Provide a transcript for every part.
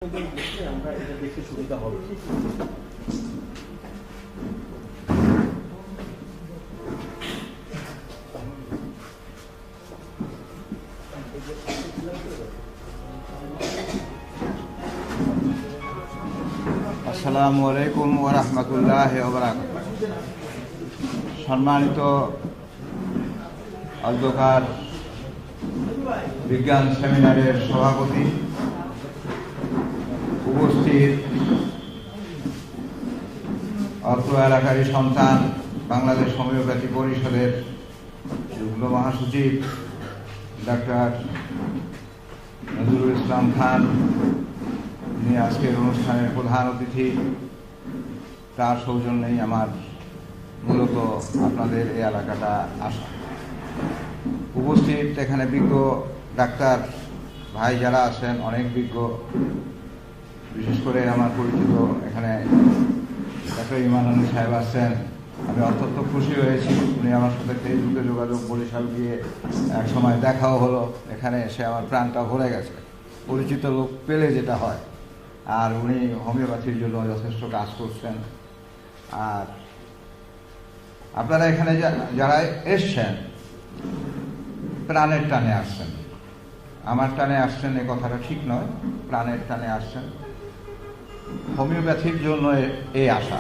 আমরা এটা দেখতে সুবিধা হবে। আসসালামু আলাইকুম ওয়া রাহমাতুল্লাহি ওয়া বারাকাতুহু। সম্মানিত অধ্যকার বিজ্ঞান সেমিনারের সভাপতি, উপস্থিত অত্র এলাকারই সন্তান, বাংলাদেশ হোমিওপ্যাথি পরিষদের যুগ্ম মহাসচিব ডাক্তার নজরুল ইসলাম খান, যিনি আজকের অনুষ্ঠানের প্রধান অতিথি, তার সৌজন্যেই আমার মূলত আপনাদের এই এলাকাটা আসা। উপস্থিত এখানে বিজ্ঞ ডাক্তার ভাই যারা আছেন, অনেক বিজ্ঞ, বিশেষ করে আমার পরিচিত এখানে ডাক্তার ইমানুল সাহেব আছেন। আমি অত্যন্ত খুশি হয়েছি, উনি আমার সাথে ফেসবুকে যোগাযোগ, বরিশাল গিয়ে এক সময় দেখাও হলো, এখানে এসে আমার প্রাণটা ভরে গেছে। পরিচিত লোক পেলে যেটা হয়, আর উনি হোমিওপ্যাথির জন্য যথেষ্ট কাজ করছেন। আর আপনারা এখানে যারা এসছেন প্রাণের টানে আসছেন, আমার টানে আসছেন এ কথাটা ঠিক নয়, প্রাণের টানে আসছেন। হোমিওপ্যাথির জন্য এই আশা।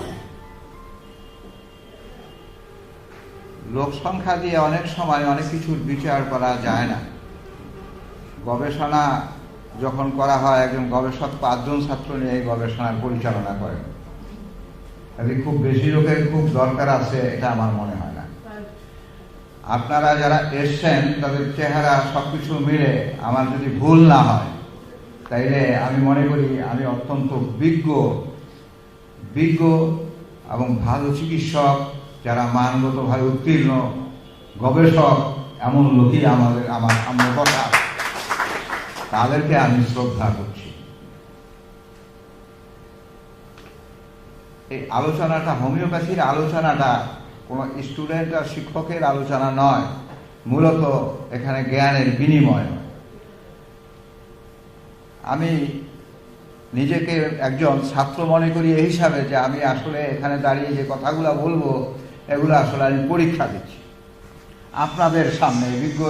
লোক সংখ্যা দিয়ে অনেক সময় অনেক কিছুর বিচার করা যায় না। গবেষণা যখন করা হয়, একজন গবেষক 5 জন ছাত্র নিয়ে এই গবেষণার পরিচালনা করেন। খুব বেশি লোকের খুব দরকার আছে এটা আমার মনে হয় না। আপনারা যারা এসছেন তাদের চেহারা সবকিছু মিলে আমার যদি ভুল না হয়, তাইলে আমি মনে করি আমি অত্যন্ত বিজ্ঞ এবং ভালো চিকিৎসক, যারা মানগতভাবে উত্তীর্ণ গবেষক, এমন লোকই আমার সামনে বসা, তাদেরকে আমি শ্রদ্ধা করছি। এই আলোচনাটা, হোমিওপ্যাথির আলোচনাটা কোনো স্টুডেন্ট আর শিক্ষকের আলোচনা নয়, মূলত এখানে জ্ঞানের বিনিময়। আমি নিজেকে একজন ছাত্র মনে করি এই হিসাবে যে আমি আসলে এখানে দাঁড়িয়ে যে কথাগুলো বলবো, এগুলো আসলে আমি পরীক্ষা দিচ্ছি আপনাদের সামনে, বিজ্ঞ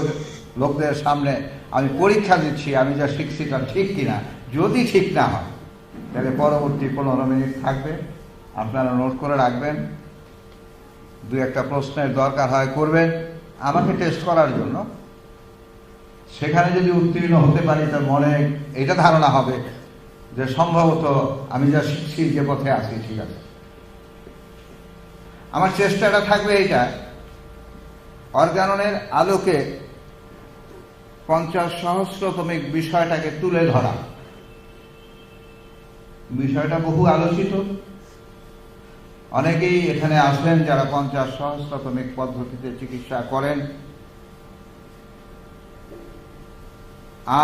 লোকদের সামনে আমি পরীক্ষা দিচ্ছি আমি যা শিখছি তা ঠিক কিনা। যদি ঠিক না হয় তাহলে পরবর্তী 15 মিনিট থাকবে, আপনারা নোট করে রাখবেন। 2-1টা প্রশ্নের দরকার হয় করবেন আমাকে টেস্ট করার জন্য। সেখানে যদি উত্তীর্ণ হতে পারি, তার মনে এটা ধারণা হবে যে সম্ভবত আমি যা শিখছি, যে পথে আছি ঠিক আছে। আমার চেষ্টাটা থাকবে এইটা, অর্গাননের আলোকে 50 সহস্রতমিক বিষয়টাকে তুলে ধরা। বিষয়টা বহু আলোচিত, অনেকেই এখানে আসবেন যারা 50 সহস্রতমিক পদ্ধতিতে চিকিৎসা করেন,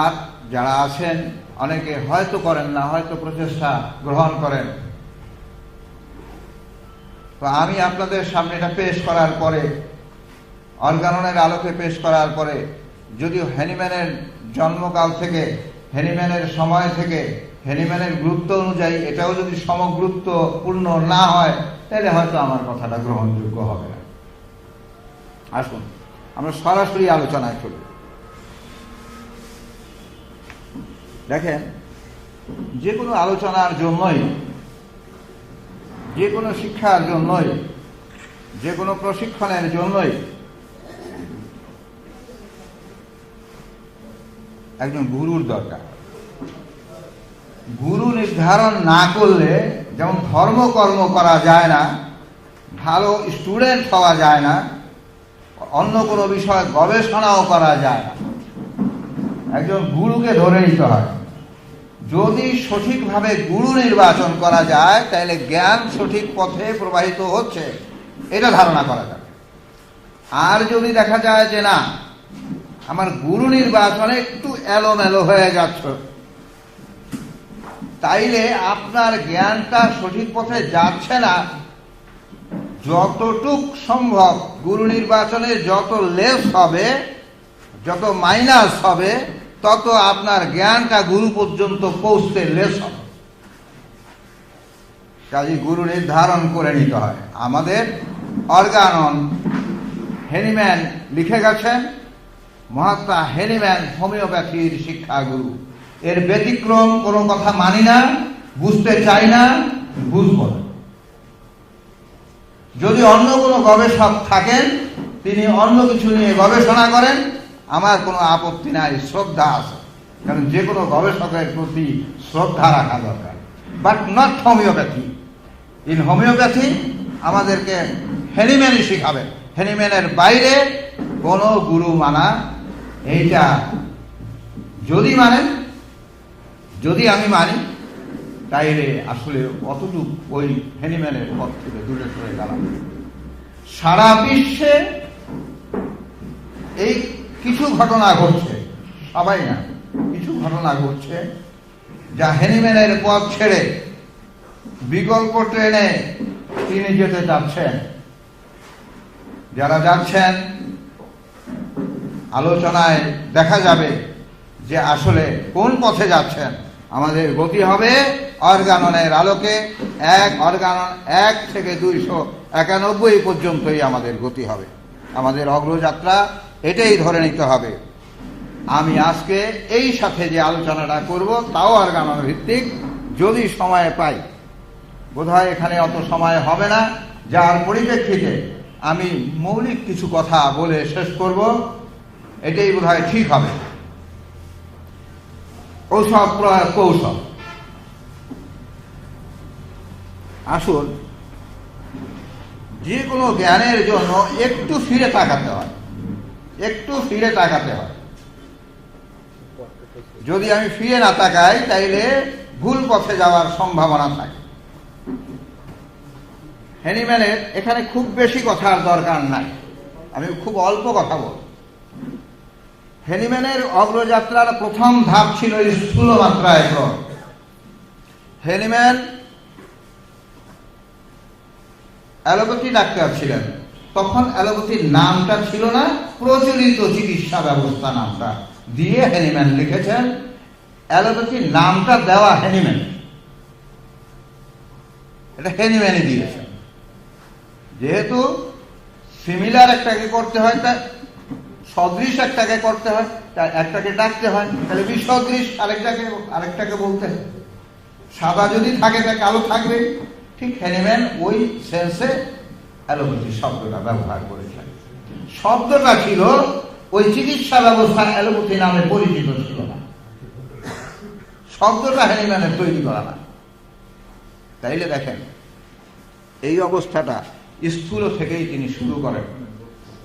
আর যারা আছেন অনেকে হয়তো করেন না, হয়তো প্রচেষ্টা গ্রহণ করেন। তো আমি আপনাদের সামনে এটা পেশ করার পরে, অর্গাননের আলোকে পেশ করার পরে, যদিও হ্যানিম্যানের জন্মকাল থেকে, হ্যানিম্যানের সময় থেকে, হ্যানিম্যানের গুরুত্ব অনুযায়ী এটাও যদি সমগুরুত্বপূর্ণ না হয়, তাহলে হয়তো আমার কথাটা গ্রহণযোগ্য হবে না। আসুন আমরা সরাসরি আলোচনায় চলি। দেখেন, যে কোনো আলোচনার জন্যই, যে কোনো শিক্ষার জন্যই, যে কোনো প্রশিক্ষণের জন্যই একজন গুরুর দরকার। গুরু নির্ধারণ না করলে যেমন ধর্মকর্ম করা যায় না, ভালো স্টুডেন্ট হওয়া যায় না, অন্য কোনো বিষয়ে গবেষণাও করা যায় না। একজন গুরুকে ধরে নিতে হয়। যদি সঠিকভাবে গুরু নির্বাচন করা যায়, তাহলে জ্ঞান সঠিক পথে প্রবাহিত হচ্ছে, এটা ধারণা করা যাবে। আর যদি দেখা যায় যে না, আমার গুরু নির্বাচনে একটু এলোমেলো হয়ে যাচ্ছে, তাইলে আপনার জ্ঞানটা সঠিক পথে যাচ্ছে না। যতটুক সম্ভব গুরু নির্বাচনে যত লেস হবে, যত মাইনাস হবে, তত আপনার জ্ঞানটা গুরু পর্যন্ত পৌঁছতে লেস হবে। কাজে গুরু নির্ধারণ করে নিতে হয়। আমাদের অর্গানন হেনিম্যান লিখে গেছেন, মহাত্মা হেনিম্যান হোমিওপ্যাথির শিক্ষাগুরু। এর ব্যতিক্রম কোনো কথা মানি না, বুঝতে চাই না, বুঝব না। যদি অন্য কোনো গবেষক থাকেন, তিনি অন্য কিছু নিয়ে গবেষণা করেন, আমার কোনো আপত্তি নাই, শ্রদ্ধা আছে। কারণ যে কোনো গবেষকের প্রতি শ্রদ্ধা রাখা দরকার, but not homeopathy. In homeopathy আমাদেরকে হেনিম্যানই শিখাবেন, হেনিম্যানের বাইরে কোনো গুরু মানা, এইটা যদি মানেন, যদি আমি মানি, তাইলে আসলে অতটুকু ওই হেনিম্যানের পথ থেকে দূরে সরে গেলাম। সারা বিশ্বে এই কিছু ঘটনা ঘটছে, সবাই না, কিছু ঘটনা ঘটছে যা হেনিম্যানের পথ ছেড়ে বিকল্প ট্রেনে তিনি যেতে চাচ্ছেন। যারা যাচ্ছেন, আলোচনায় দেখা যাবে যে আসলে কোন পথে যাচ্ছেন। আমাদের গতি হবে অর্গাননের আলোকে। অর্গানন 1 থেকে 291 পর্যন্তই আমাদের গতি হবে। আমাদের অগ্রযাত্রা এটাই ধরে নিতে হবে। আমি আজকে এই সাথে যে আলোচনাটা করব তাও অর্গানন ভিত্তিক, যদি সময় পাই। বোধহয় এখানে অত সময় হবে না, যার পরিপ্রেক্ষিতে আমি মৌলিক কিছু কথা বলে শেষ করব, এটাই বোধহয় ঠিক হবে। ঔষধ প্রয়োগ কৌশল। আসুন, যে কোনো জ্ঞানের জন্য একটু ফিরে তাকাতে হয়, একটু ফিরে তাকাতে হয়। যদি আমি ফিরে না তাকাই, তাইলে ভুল পথে যাওয়ার সম্ভাবনা থাকে। হেনিম্যানের এখানে খুব বেশি কথার দরকার নাই, আমি খুব অল্প কথা বলব। হেনিম্যানের অগ্রযাত্রার প্রথম ধাপ ছিল স্থূল মাত্রায় প্রয়োগ। হেনিম্যান অ্যালোপ্যাথি ডাক্তার ছিলেন, তখন অ্যালোপ্যাথির নামটা ছিল না, প্রচলিত চিকিৎসা ব্যবস্থা নামটা দিয়ে হেনিম্যান লিখেছেন। অ্যালোপ্যাথির নামটা দেওয়া হেনিম্যান, এটা হেনিম্যানই দিয়েছেন। যেহেতু সিমিলার একটাকে করতে হয়, তা সদৃশ একটাকে করতে হয়, তার একটাকে ডাকতে হয়, তাহলে বিসদৃশ আরেকটাকে বলতে হয়। সাদা যদি থাকে তা কালো থাকবে। ঠিক হেনিম্যান ওই সেন্সে অ্যালোপ্যাথি শব্দটা ব্যবহার করেছেন। শব্দটা ছিল ওই চিকিৎসা ব্যবস্থা অ্যালোপ্যাথি নামে পরিচিত ছিল না, শব্দটা হেনিম্যানের তৈরি করা না। তাইলে দেখেন, এই অবস্থাটা স্থূল থেকেই তিনি শুরু করেন।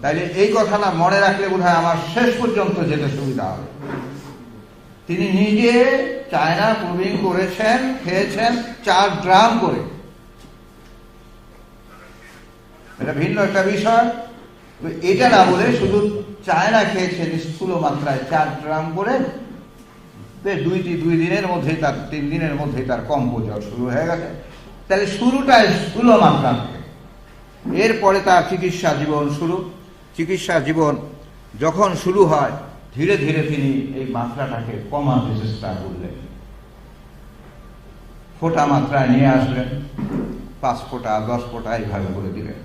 তাইলে এই কথাটা মনে রাখলে বোধহয় আমার শেষ পর্যন্ত যেতে সুবিধা হবে। তিনি নিজে চায়না প্রবীণ করেছেন, খেয়েছেন 4 ড্রাম করে। এটা ভিন্ন একটা বিষয়। তো এটা না বলে শুধু চায়না খেয়েছেন স্থূল মাত্রায় 4 ড্রাম করে। 2 দিনের মধ্যেই তার 3 দিনের মধ্যেই তার কম্পোজার শুরু হয়ে গেছে। তাহলে শুরুটা স্থূল মাত্রা থেকে। এরপরে তার চিকিৎসা জীবন শুরু। চিকিৎসা জীবন যখন শুরু হয়, ধীরে ধীরে তিনি এই মাত্রাটাকে কমাতে চেষ্টা করলেন। ফোঁটা মাত্রায় নিয়ে আসলেন, 5 ফোঁটা 10 ফোঁটা এইভাবে করে দিলেন।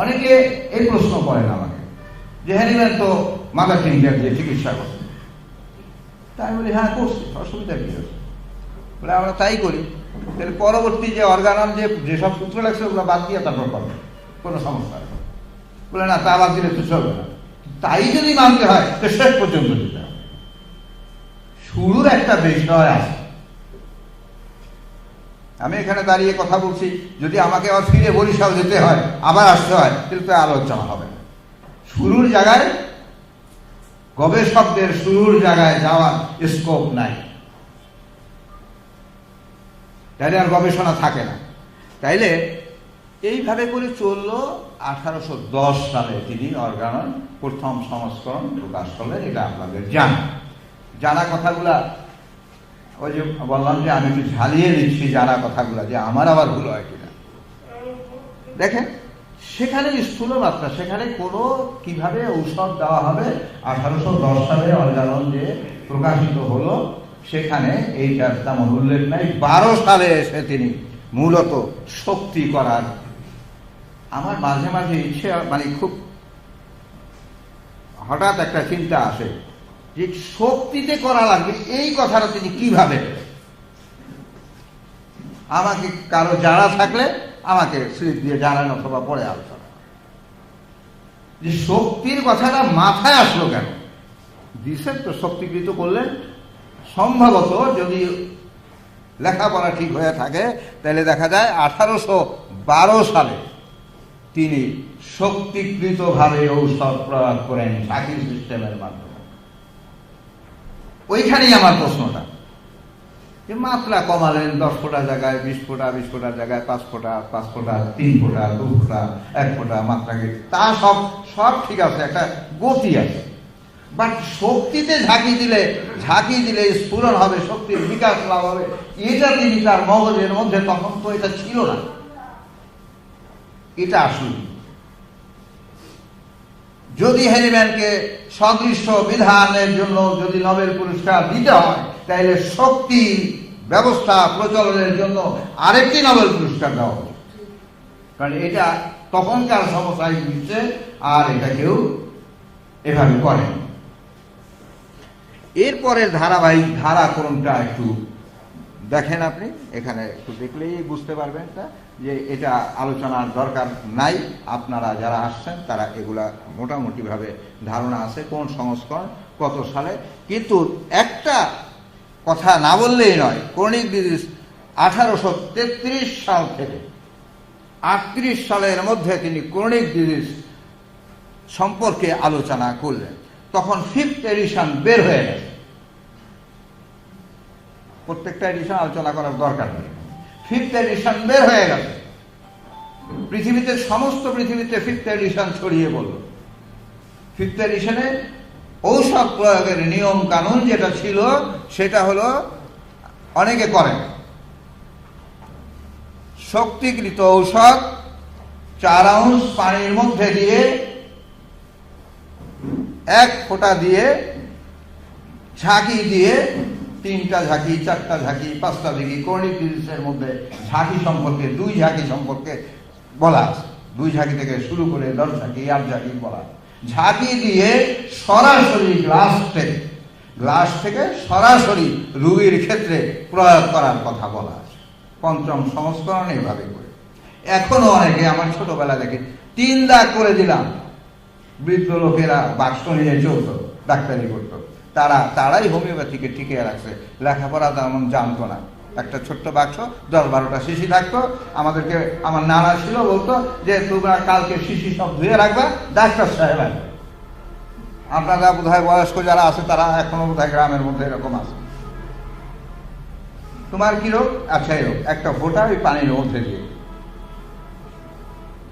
অনেকে এই প্রশ্ন করেন আমাকে যে হেনিম্যান তো মাদার টিংচার দিয়ে চিকিৎসা করে। তাই বলি, হ্যাঁ করছি, অসুবিধা কি আছে? বলে আমরা তাই করি। তাহলে পরবর্তী যে অর্গানন যেসব সূত্র লাগছে ওগুলো বাদ দিয়ে তারপর করবে, কোনো সমস্যা নেই। বলে না, তা বাদ দিলে তো চলবে না। তাই যদি মানতে হয় তো শেষ পর্যন্ত দিতে হবে। শুরুর একটা বিষয় আছে। আমি এখানে দাঁড়িয়ে কথা বলছি, যদি আমাকে আবার ফিরে বরিশাল যেতে হয়, আবার আসতে হয়, তাহলে তো আলোচনা হবে না। শুরুর জায়গায়, গবেষকদের শুরুর জায়গায় যাওয়ার স্কোপ নাই, তাইলে আর গবেষণা থাকে না। তাইলে এইভাবে করে চললো। 1810 সালে তিনি অর্গানন প্রথম সংস্করণ প্রকাশ করলেন। এটা আপনাদের জানা কথাগুলা, ওই যে বললাম যে আমি একটু ঝালিয়ে দিচ্ছি জানা কথাগুলা, যে আমার আবার ভুল হয় কিনা। দেখেন, সেখানে স্থূল মাত্রা, সেখানে কোনো কিভাবে ঔষধ দেওয়া হবে 1810 সালে অর্গানন যে প্রকাশিত হলো সেখানে এইটার তেমন উল্লেখ নাই। 12 সালে এসে তিনি মূলত শক্তি করার, আমার মাঝে মাঝে ইচ্ছে মানে খুব হঠাৎ একটা চিন্তা আসে যে শক্তিতে করা লাগবে এই কথাটা তিনি কিভাবে, আমাকে কারো জানা থাকলে আমাকে স্লিপ দিয়ে জানান অথবা পরে আলোচনা, যে শক্তির কথাটা মাথায় আসলো কেন? দিছেন তো, শক্তিকৃত করলেন। সম্ভবত যদি লেখাপড়া ঠিক হয়ে থাকে তাহলে দেখা যায় 1812 সালে তিনি শক্তিকৃতভাবে ঔষধ প্রয়োগ করেন ঝাঁকি সিস্টেমের মাধ্যমে। ওইখানেই আমার প্রশ্নটা, যে মাত্রা কমালেন 10 ফোঁটা জায়গায় 20 ফোঁটা, 20 ফোঁটার জায়গায় 5 ফোঁটা, 5 ফোঁটা 3 ফোঁটা, 2 ফোঁটা, 1 ফোঁটা মাত্রা, তা সব ঠিক আছে, একটা গতি আছে। বাট শক্তিতে ঝাঁকি দিলে স্ফুরণ হবে, শক্তির বিকাশ লাভ হবে, এটা তিনি তার মগজের মধ্যে তখন তো এটা ছিল না। এটা আসলে যদি হ্যানিম্যানকে সদৃশ্য বিধানের জন্য যদি নোবেল পুরস্কার দিতে হয় তাহলে শক্তি ব্যবস্থা প্রচলনের জন্য আরেকটি নোবেল পুরস্কার দেওয়া হবে, কারণ এটা তখনকার সমস্যায় দিচ্ছে, আর এটা কেউ এভাবে করে। এরপরের ধারাবাহিক ধারাক্রমটা একটু দেখেন, আপনি এখানে একটু দেখলেই বুঝতে পারবেন যে এটা আলোচনার দরকার নাই। আপনারা যারা আসছেন তারা এগুলা মোটামুটি ভাবে ধারণা আছে কোন সংস্করণ কত সালে। কিন্তু একটা কথা না বললেই নয়, কর্নিক ডিজিজ 1833 সাল থেকে 38 সালের মধ্যে তিনি কর্নিক ডিজিজ সম্পর্কে আলোচনা করলেন। তখন 5th এডিশন বের হয়ে গেছে। প্রত্যেকটা এডিশন আলোচনা করার দরকার নেই। 5th এডিশন বের হয়ে গেছে, পৃথিবীতে সমস্ত পৃথিবীতে 5th এডিশন ছড়িয়ে পড়ল। 5th এডিশনে ঔষধ প্রয়োগের নিয়ম কানুন যেটা ছিল সেটা হলো অনেকে করেন। শক্তিকৃত ঔষধ 4 আউন্স পানির মধ্যে দিয়ে 1 ফোঁটা দিয়ে ঝাঁকি দিয়ে 3টা ঝাঁকি, 4টা ঝাঁকি, 5টা ঝাঁকি, কর্নিক ডিজিজের মধ্যে ঝাঁকি সম্পর্কে 2 ঝাঁকি সম্পর্কে বলা আছে। 2 ঝাঁকি থেকে শুরু করে 10 ঝাঁকি, 8 ঝাঁকি বলা। ঝাঁকি দিয়ে সরাসরি গ্লাস থেকে সরাসরি রোগীর ক্ষেত্রে প্রয়োগ করার কথা বলা আছে। 5ম সংস্করণ এভাবে করে। এখনো অনেকে, আমার ছোটবেলা থেকে 3 দাগ করে দিলাম, বৃদ্ধ লোকেরা বাক্স নিয়ে চলত, ডাক্তারি করতো, তারাই হোমিওপ্যাথিকে টিকে রাখছে। লেখাপড়া তেমন জানতো না। একটা ছোট্ট বাক্স, 10-12টা শিশি থাকতো। আমাদেরকে আমার নানা ছিল, বলতো যে তোমরা কালকে শিশি সব ধুয়ে রাখবা, ডাক্তার সাহেব আসবে। আপনারা বোধহয় বয়স্ক যারা আছে তারা এখনো বোধহয় গ্রামের মধ্যে এরকম আছে। তোমার কি রোগ? আচ্ছা এই রোগ, একটা ফোঁটা ওই পানির মধ্যে দিয়ে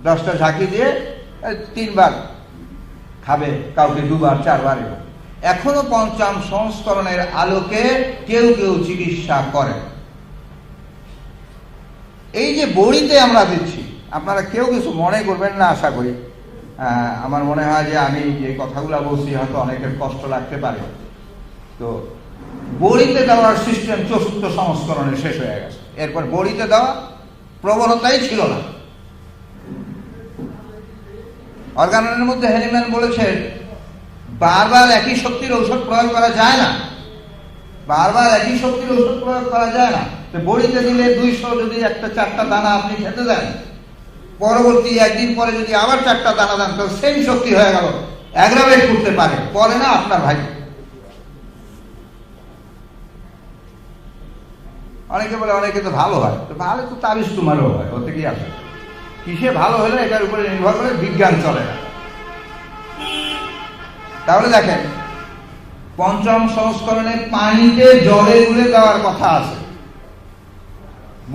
10টা ঝাঁকি দিয়ে 3 বার খাবে, কাউকে 2 বার 4 বার। এখনো 5ম সংস্করণের আলোকে কেউ কেউ চিকিৎসা করে। এই যে বড়িতে আমরা দিচ্ছি, আপনারা কেউ কিছু মনে করবেন না আশা করি। আমার মনে হয় যে আমি যে কথাগুলো বলছি হয়তো অনেকের কষ্ট লাগতে পারে। তো বড়িতে দেওয়ার সিস্টেম 4র্থ সংস্করণে শেষ হয়ে গেছে। এরপর বড়িতে দেওয়া প্রবণতাই ছিল না। অর্গাননের মধ্যে হ্যানিম্যান বলেছেন বারবার একই শক্তির ঔষধ প্রয়োগ করা যায় না, বারবার একই শক্তির ঔষধ প্রয়োগ করা যায় না। তো বড়িতে দিলে 200 যদি একটা 4টা দানা আপনি খেতে দেন, পরবর্তী একদিন পরে যদি আবার 4টা দানা দেন, তো সেম শক্তি হয়ে গেল, অ্যাগ্রাভেট করতে পারে, পরে না আপনার ভাই। অনেকে বলে অনেকে তো ভালো হয়, তো ভালো তো তাবিজ তোমারও হয়, ওতে কি আছে? কিসে ভালো হলে এটার উপরে নির্ভর করে বিজ্ঞান চলে না। তাহলে দেখেন 5ম সংস্করণে পানিতে জলে গুলে দেওয়ার কথা আছে,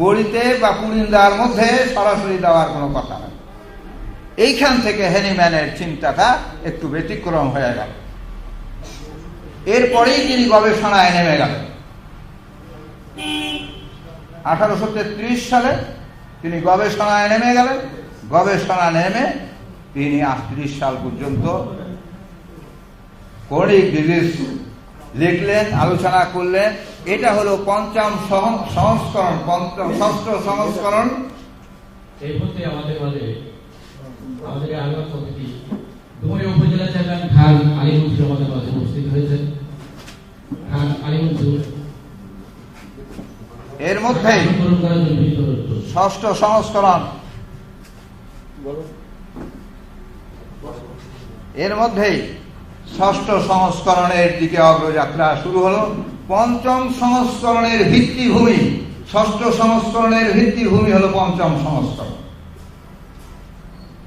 বড়িতে বা পুরিন দেওয়ার মধ্যে সরাসরি দেওয়ার কোনো কথা নেই। এইখান থেকে হ্যানিম্যানের চিন্তাটা একটু ব্যতিক্রম হয়ে গেল। এরপরেই তিনি গবেষণায় নেমে গেলেন। 1833 সালে তিনি গবেষণায় নেমে গেলেন। গবেষণা নেমে তিনি 38 সাল পর্যন্ত ক্রনিক ডিজিজ লিখলেন, আলোচনা করলেন। এটা হলো পঞ্চম সংস্করণ, ষষ্ঠ সংস্করণ। এই মুহূর্তে আমাদের মাঝে আমাদের আলোচনা সমিতি ডুমুরিয়া উপজেলা চেয়ারম্যান খান আলী মনসুর আমাদের মাঝে উপস্থিত হয়েছেন। খান আলী মনসুর এর মধ্যেই ষষ্ঠ সংস্করণ, এর মধ্যেই ষষ্ঠ সংস্করণের দিকে অগ্রযাত্রা শুরু হলো। পঞ্চম সংস্করণের ভিত্তিভূমি, ষষ্ঠ সংস্করণের ভিত্তিভূমি হলো পঞ্চম সংস্করণ।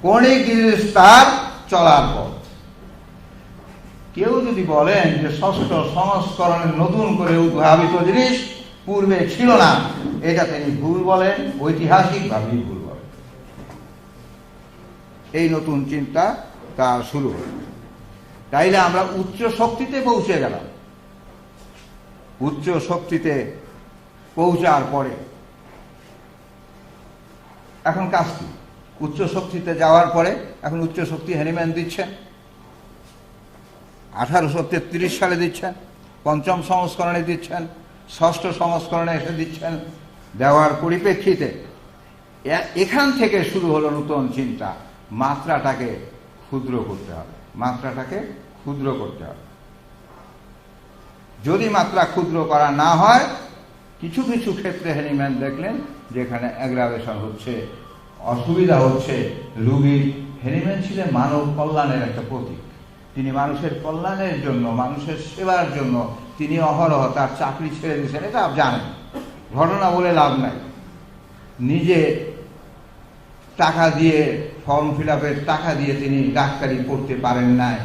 ক্রনিক ডিজিজ তার চলার পথ। কেউ যদি বলেন যে ষষ্ঠ সংস্করণের নতুন করে উদ্ভাবিত জিনিস পূর্বে ছিল না, এটা তিনি ভুল বলেন, ঐতিহাসিকভাবেই ভুল বলেন। এই নতুন চিন্তা তার শুরু হল। তাইলে আমরা উচ্চ শক্তিতে পৌঁছে গেলাম। উচ্চ শক্তিতে পৌঁছার পরে এখন কাজ কি? উচ্চ শক্তিতে যাওয়ার পরে এখন উচ্চ শক্তি হ্যানিম্যান দিচ্ছেন, 1833 সালে দিচ্ছেন, পঞ্চম সংস্করণে দিচ্ছেন, ষষ্ঠ সংস্করণে এসে দিচ্ছেন। দেওয়ার পরিপ্রেক্ষিতে এখান থেকে শুরু হলো নতুন চিন্তা, মাত্রাটাকে ক্ষুদ্র করতে হবে, মাত্রাটাকে ক্ষুদ্র করতে হবে। যদি মাত্রা ক্ষুদ্র করা না হয়, কিছু কিছু ক্ষেত্রে হ্যানিম্যান দেখলেন যেখানে অ্যাগ্রাভেশন হচ্ছে, অসুবিধা হচ্ছে রোগীর। হ্যানিম্যান ছিলেন মানব কল্যাণের একটা প্রতীক। তিনি মানুষের কল্যাণের জন্য, মানুষের সেবার জন্য তিনি অহরহ তার চাকরি ছেড়ে দিয়েছেন। এটা আপনি জানেন, ঘটনা বলে লাভ নাই। নিজে টাকা দিয়ে, ফর্ম ফিল আপের টাকা দিয়ে তিনি ডাক্তারি পড়তে পারেন নাই।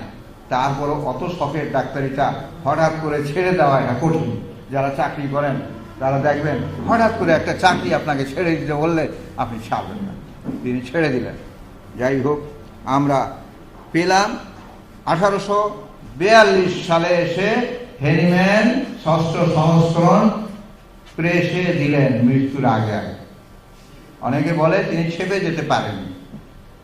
তারপরও অত শখের ডাক্তারিটা হঠাৎ করে ছেড়ে দেওয়া এটা কঠিন। যারা চাকরি করেন তারা দেখবেন হঠাৎ করে একটা চাকরি আপনাকে ছেড়ে দিতে বললে আপনি ছাড়বেন না, তিনি ছেড়ে দিলেন। যাই হোক, আমরা পেলাম 1842 সালে এসে হ্যানিম্যান ষষ্ঠ সংস্করণ প্রেসে দিলেন মৃত্যুর আগে আগে। অনেকে বলে তিনি ছেপে যেতে পারেননি।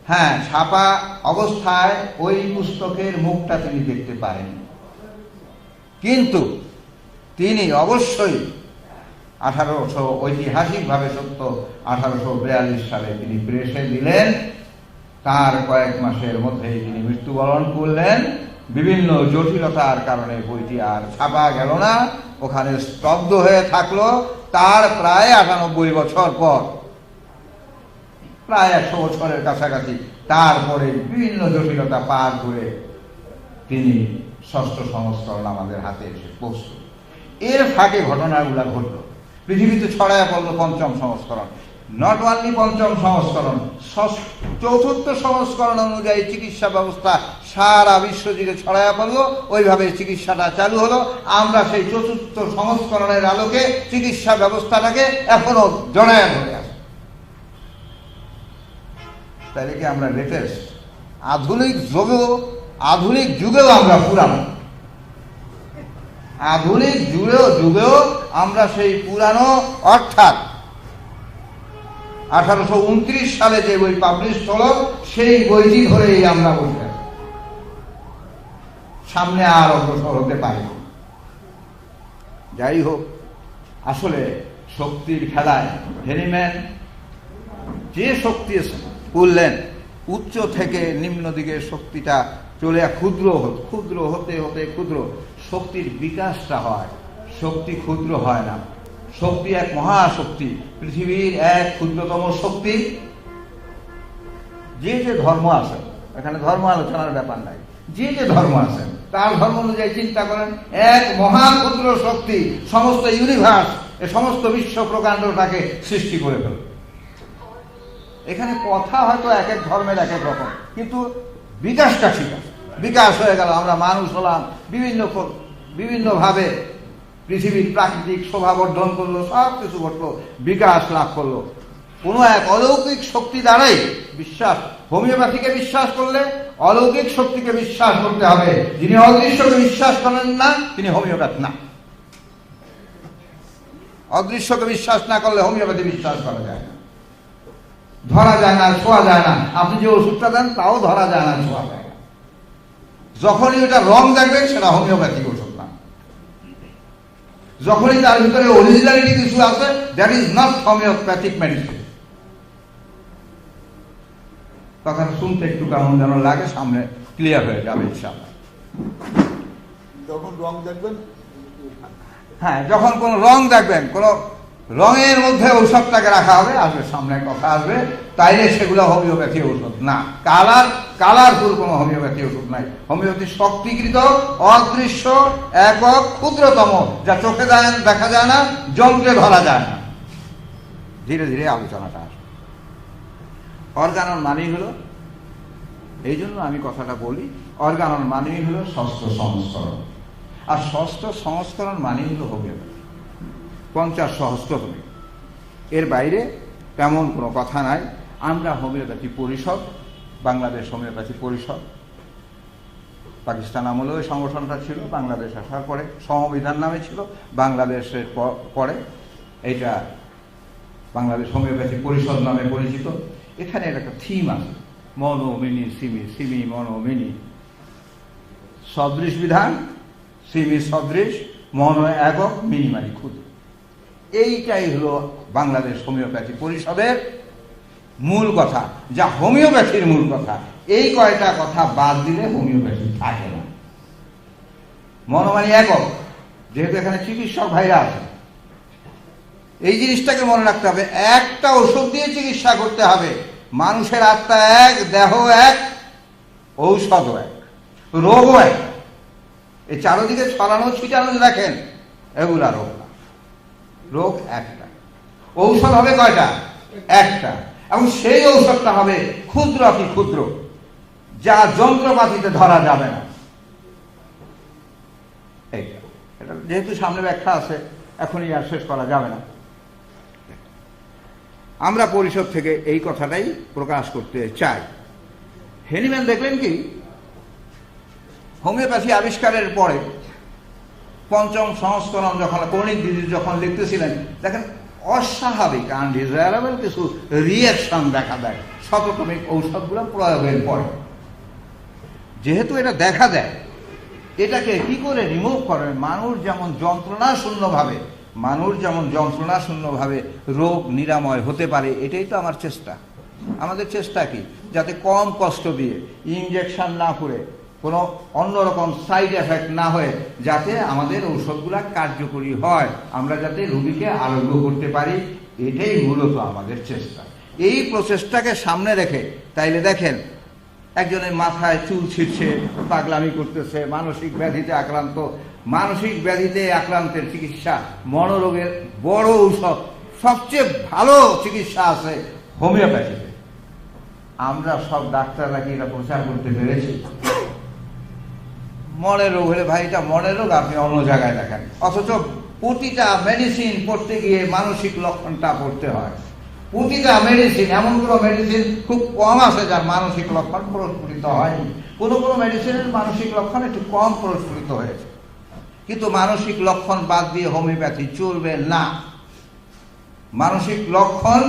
হ্যাঁ, ছাপা অবস্থায় ওই পুস্তকের মুখটা তিনি দেখতে পারেন, কিন্তু তিনি অবশ্যই 1800 ঐতিহাসিকভাবে সত্য 1842 সালে তিনি প্রেসে দিলেন। তার কয়েক মাসের মধ্যেই তিনি মৃত্যুবরণ করলেন। বিভিন্ন জটিলতার কারণে বইটি আর ছাপা গেল না, ওখানে স্তব্ধ হয়ে থাকলো। তার প্রায় 98 বছর পর, প্রায় 100 বছরের কাছাকাছি, তারপরে বিভিন্ন জটিলতা পার করে তিনি ষষ্ঠ সংস্করণ আমাদের হাতে এসে পৌঁছল। এর ফাঁকে ঘটনাগুলো ঘটল, পৃথিবীতে ছড়ায় পড়ল পঞ্চম সংস্করণ। নট অনলি পঞ্চম সংস্করণ, চতুর্থ সংস্করণ অনুযায়ী চিকিৎসা ব্যবস্থা সারা বিশ্ব জুড়ে ছড়ায় পড়ল। ওইভাবে চিকিৎসাটা চালু হলো। আমরা সেই চতুর্থ সংস্করণের আলোকে চিকিৎসা ব্যবস্থাটাকে এখনো জড়ায় ধরে আছি। তাহলে কি আমরা লেটেস্ট? আধুনিক যুগেও আমরা পুরানো, আধুনিক যুগেও আমরা সেই পুরানো, অর্থাৎ 1829 সালে যে বই পাবলিশ হলো সেই বইটি ধরেই আমরা বসে আছি। সামনে আর অগ্রসর হতে পারি। যাই হোক, আসলে শক্তির খেলায় হ্যানিম্যান যে শক্তি করলেন, উচ্চ থেকে নিম্ন দিকে শক্তিটা চলে ক্ষুদ্র হতে ক্ষুদ্র শক্তির বিকাশটা হয়। শক্তি ক্ষুদ্র হয় না, শক্তি এক মহাশক্তি, পৃথিবীর এক ক্ষুদ্রতম শক্তি। যে যে ধর্ম আছে, এখানে ধর্ম আলোচনার ব্যাপার নাই, যে যে ধর্ম আছে তার ধর্ম অনুযায়ী চিন্তা করেন, এক মহা ক্ষুদ্র শক্তি সমস্ত ইউনিভার্স, এ সমস্ত বিশ্ব প্রকাণ্ডটাকে সৃষ্টি করে ফেল। এখানে কথা হয়তো এক এক ধর্মের এক এক রকম, কিন্তু বিকাশটা ঠিক আছে। বিকাশ হয়ে গেল, আমরা মানুষ হলাম, বিভিন্নভাবে পৃথিবীর প্রাকৃতিক শোভা বর্ধন করলো, সব কিছু ঘটলো, বিকাশ লাভ করলো কোনো এক অলৌকিক শক্তি দ্বারাই। বিশ্বাস, হোমিওপ্যাথিকে বিশ্বাস করলে অলৌকিক শক্তিকে বিশ্বাস করতে হবে। যিনি অদৃশ্যকে বিশ্বাস করেন না তিনি হোমিওপ্যাথ না। অদৃশ্যকে বিশ্বাস না করলে হোমিওপ্যাথি বিশ্বাস করা যায় না। ধরা যায় না, ছোঁয়া যায় না। আপনি যে ওষুধটা দেন তাও ধরা যায় না, ছোঁয়া যায় না। যখনই ওটা রং দেখবেন সেটা হোমিওপ্যাথিক ওষুধ না। যখনই তার ভিতরে অরিজিনালিটি কিছু আছে, that is not homeopathic medicine. কথাটা শুনতে একটু কেমন যেন লাগে, সামনে ক্লিয়ার হয়ে যাবে ইনশাআল্লাহ। যখন রং দেখবেন, হ্যাঁ, যখন কোন রং দেখবেন, কোন রঙের মধ্যে ঔষধটাকে রাখা হবে, আসবে সামনে কথা আসবে, তাইলে সেগুলো হোমিওপ্যাথি ওষুধ না। কালারফুল কোনো হোমিওপ্যাথি ওষুধ নাই। হোমিওপ্যাথি শক্তিকৃত, অদৃশ্য, একক, ক্ষুদ্রতম, যা চোখে দেখা যায় না, যন্ত্রে ধরা যায় না। ধীরে ধীরে আলোচনাটা আসবে। অর্গানন মানেই হলো, এই জন্য আমি কথাটা বলি, অর্গানন মানেই হলো ষষ্ঠ সংস্করণ। আর ষষ্ঠ সংস্করণ মানেই হলো হোমিওপ্যাথি, 50 সহস্রতমে। এর বাইরে তেমন কোনো কথা নাই। আমরা হোমিওপ্যাথি পরিষদ, বাংলাদেশ হোমিওপ্যাথি পরিষদ, পাকিস্তান আমলেও এই সংগঠনটা ছিল, বাংলাদেশ আসার পরে সংবিধান নামে ছিল, বাংলাদেশের পরে এইটা বাংলাদেশ হোমিওপ্যাথি পরিষদ নামে পরিচিত। এখানে একটা থিম আছে, মনো মিনি সিমি, সিমি মনো মিনি। সদৃশ বিধান, সিমি সদৃশ, মনো একক, মিনি মানে ক্ষুদ্র। এইটাই হলো বাংলাদেশ হোমিওপ্যাথি পরিষদের মূল কথা, যা হোমিওপ্যাথির মূল কথা। এই কয়টা কথা বাদ দিলে হোমিওপ্যাথি থাকে না। মনোমানি একক, যেহেতু এখানে চিকিৎসক ভাইরা আছে, এই জিনিসটাকে মনে রাখতে হবে। একটা ওষুধ দিয়ে চিকিৎসা করতে হবে। মানুষের আত্মা এক, দেহ এক, ঔষধও এক, রোগও এক। এই চারদিকে ছড়ানো ছিটানো দেখেন, এগুলা রোগ না। রোগ একটা, ঔষধ হবে কয়টা? একটা। এবং সেই ঔষধটা হবে ক্ষুদ্র অতি ক্ষুদ্র, যা যন্ত্রপাতিতে ধরা যাবে না। এইটা, এটা যেহেতু সামনে ব্যাখ্যা আছে, এখনই আর শেষ করা যাবে না। আমরা পরিষদ থেকে এই কথাটাই প্রকাশ করতে চাই। হেনিম্যান দেখলেন কি, হোমিওপ্যাথি আবিষ্কারের পরে ৫ম সংস্করণ যখন কৌণিক দিদি যখন লিখতেছিলেন, দেখেন অস্বাভাবিক আনডিজায়ারেবল কিছু রিয়াকশন দেখা দেয় শতক্রমিক ঔষধগুলো প্রয়োগের পরে। যেহেতু এটা দেখা দেয়, এটাকে কি করে রিমুভ করেন? মানুষ যেমন যন্ত্রণা শূন্যভাবে রোগ নিরাময় হতে পারে, এটাই তো আমার চেষ্টা। আমাদের চেষ্টা কি? যাতে কম কষ্ট দিয়ে, ইনজেকশন না করে, কোনো অন্যরকম সাইড এফেক্ট না হয়ে, যাতে আমাদের ঔষধগুলা কার্যকরী হয়, আমরা যাতে রোগীকে আরোগ্য করতে পারি, এটাই মূলত আমাদের চেষ্টা। এই প্রচেষ্টাকে সামনে রেখে তাইলে দেখেন, একজনের মাথায় চুল ছিঁড়ছে, পাগলামি করতেছে, মানসিক ব্যাধিতে আক্রান্তের চিকিৎসা, মনোরোগের বড় ঔষধ, সবচেয়ে ভালো চিকিৎসা আছে হোমিওপ্যাথিতে। আমরা সব ডাক্তাররা কি এটা প্রচার করতে পেরেছি? মনের রোগ হলে, ভাই এটা মনের রোগ, আপনি অন্য জায়গায় দেখেন। অথচ প্রতিটা মেডিসিন পড়তে গিয়ে মানসিক লক্ষণটা পড়তে হয়। প্রতিটা মেডিসিন, এমন কোনো মেডিসিন খুব কম আছে যার মানসিক লক্ষণ প্রস্ফুটিত হয়নি। কোনো মেডিসিনের মানসিক লক্ষণ একটু কম প্রস্ফুটিত হয়েছে। কিন্তু মানসিক লক্ষণ বাদ দিয়ে হোমিওপ্যাথি চলবে না। মানসিক লক্ষণ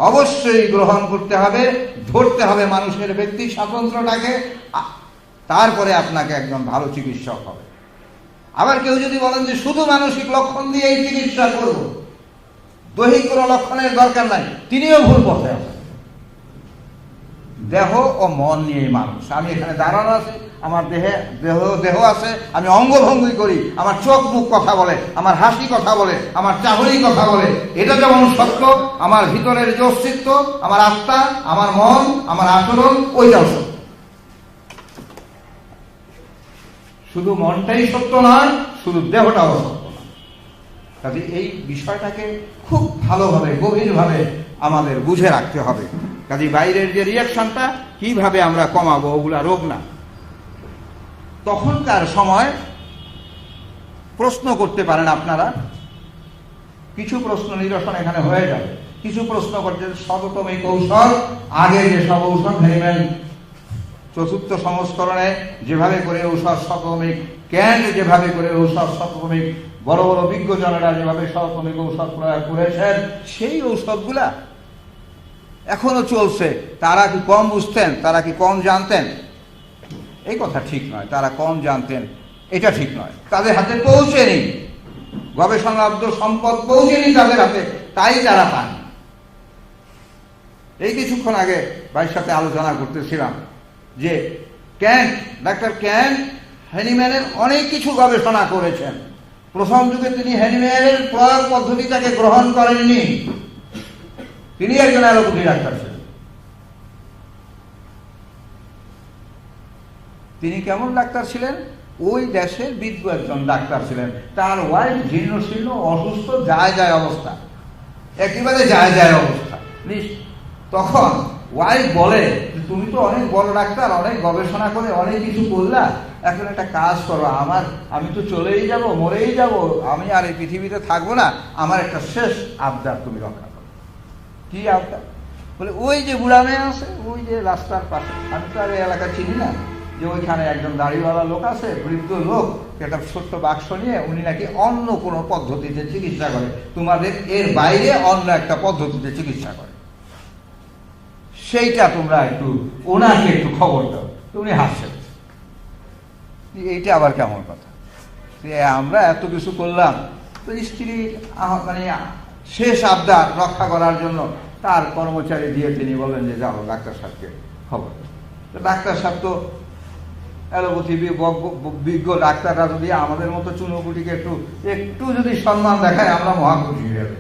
অবশ্যই গ্রহণ করতে হবে, ধরতে হবে মানুষের ব্যক্তি স্বাতন্ত্র্যটাকে, তারপরে আপনাকে একজন ভালো চিকিৎসক হবে। আবার কেউ যদি বলেন যে শুধু মানসিক লক্ষণ দিয়ে এই চিকিৎসা করব, দৈহিক কোনো লক্ষণের দরকার নাই, তিনিও ভুল পথে আছেন। দেহ ও মন নিয়ে মানুষ। আমি এখানে দাঁড়ানো আছি, আমার দেহ আছে, আমি অঙ্গভঙ্গি করি, আমার চোখ মুখ কথা বলে, আমার হাসি কথা বলে, আমার চাহনি কথা বলে, এটা যেমন সত্য, আমার ভিতরের যে অস্তিত্ব, আমার আত্মা, আমার মন, আমার আচরণ, ওইটাও সত্য। শুধু মনটাই সত্য নয়, শুধু দেহটাও সত্য না। কাজে এই বিষয়টাকে খুব ভালোভাবে, গভীরভাবে আমাদের বুঝে রাখতে হবে। কাজে বাইরের যে রিয়াকশনটা কিভাবে আমরা কমাবো, ওগুলা রোগ না। তখনকার সময় প্রশ্ন করতে পারেন আপনারা, কিছু প্রশ্ন নিরসন এখানে হয়ে যাবে। কিছু প্রশ্ন করতে, শততমিক ঔষধ, আগে যেসব ঔষধ হেনিম্যান ৪র্থ সংস্করণে যেভাবে করে ঔষধ শততমিক, ক্যান্ট যেভাবে করে ঔষধ শততমিক, বড় বড় বিজ্ঞজনেরা যেভাবে শততমিক ঔষধ প্রয়োগ করেছেন, সেই ঔষধগুলা এখনো চলছে, তারা কি কম বুঝতেন, তারা কি কম জানতেন? এই কথা ঠিক নয়। তারা কম জানতেন এটা ঠিক নয়। তাদের হাতে পৌঁছেনি, গবেষণালব্ধ সম্পদ পৌঁছেনি তাদের হাতে, তাই তারা পান। এই কিছুক্ষণ আগে ভাইয়ের সাথে আলোচনা করতেছিলাম যে ডাক্তার ক্যান্ট হ্যানিম্যানের অনেক কিছু গবেষণা করেছেন। প্রথম যুগে তিনি হ্যানিম্যানের প্রয়োগ পদ্ধতিটাকে গ্রহণ করেননি। তিনি একজন অ্যালোপ্যাথি ডাক্তার ছিলেন। তিনি কেমন ডাক্তার ছিলেন? ওই দেশের বিজ্ঞ একজন ডাক্তার ছিলেন। তার ওয়াইফ জীর্ণশীর্ণ, অসুস্থ, যায় অবস্থা, একেবারে যায় অবস্থা। তখন ওয়াইফ বলে, তুমি তো অনেক বড় ডাক্তার, অনেক গবেষণা করে অনেক কিছু করলা, এখন একটা কাজ করো, আমি তো চলেই যাব, মরেই যাব, আমি আর এই পৃথিবীতে থাকবো না, আমার একটা শেষ আবদার তুমি রক্ষা করো। কি আবদার? বলে ওই যে বুড়া মেয়ে আছে, ওই যে রাস্তার পাশে, আমি তো আর এই এলাকা চিনি না, যে ওইখানে একজন দাড়িওয়ালা লোক আছে, বৃদ্ধ লোক, একটা ছোট্ট বাক্স নিয়ে উনি নাকি অন্য কোনো পদ্ধতিতে চিকিৎসা করে, তোমাদের এর বাইরে অন্য একটা পদ্ধতিতে চিকিৎসা করে, সেইটা তোমরা একটু ওনাকে একটু খবর দাও। উনি হাসছেন, এইটা আবার কেমন কথা? আমরা এত কিছু করলাম, তো স্ত্রীর মানে শেষ আবদার রক্ষা করার জন্য তার কর্মচারী দিয়ে তিনি বলেন যে যাও ডাক্তার সাহেবকে খবর। তো ডাক্তার সাহেব তো অ্যালোপ্যাথি বিজ্ঞ ডাক্তাররা যদি আমাদের মতো চুনোপুটিকে একটু যদি সম্মান দেখায়, আমরা মহাপুরুষ হয়ে যাবে,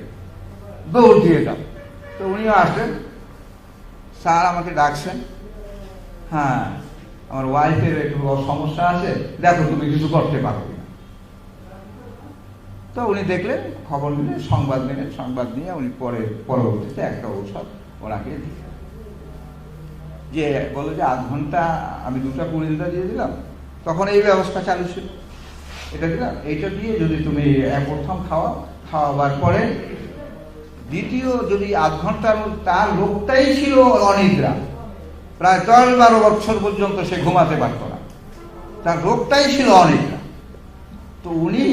দৌড় দিয়ে যাও। তো উনিও আসলেন, স্যার আমাকে ডাকছেন, হ্যাঁ আমার ওয়াইফের একটু সমস্যা আছে, দেখো তুমি কিছু করতে পারো কিনা। তো উনি দেখলেন, খবর নিলেন, সংবাদ নিয়ে উনি পরবর্তীতে একটা ঔষধ ওনাকে দিলেন, যে বললো যে 8 ঘন্টা আমি 2টা পুরিন্দা দিয়ে দিলাম, তখন এই ব্যবস্থা চালু ছিল, এটা দিলাম, এইটা দিয়ে যদি তুমি প্রথম খাওয়াবার পরে দ্বিতীয় যদি 8 ঘন্টার মধ্যে, তার রোগটাই ছিল অনিদ্রা, প্রায় 10-12 বছর পর্যন্ত সে ঘুমাতে পারত না, তার রোগটাই ছিল অনিদ্রা। তো উনি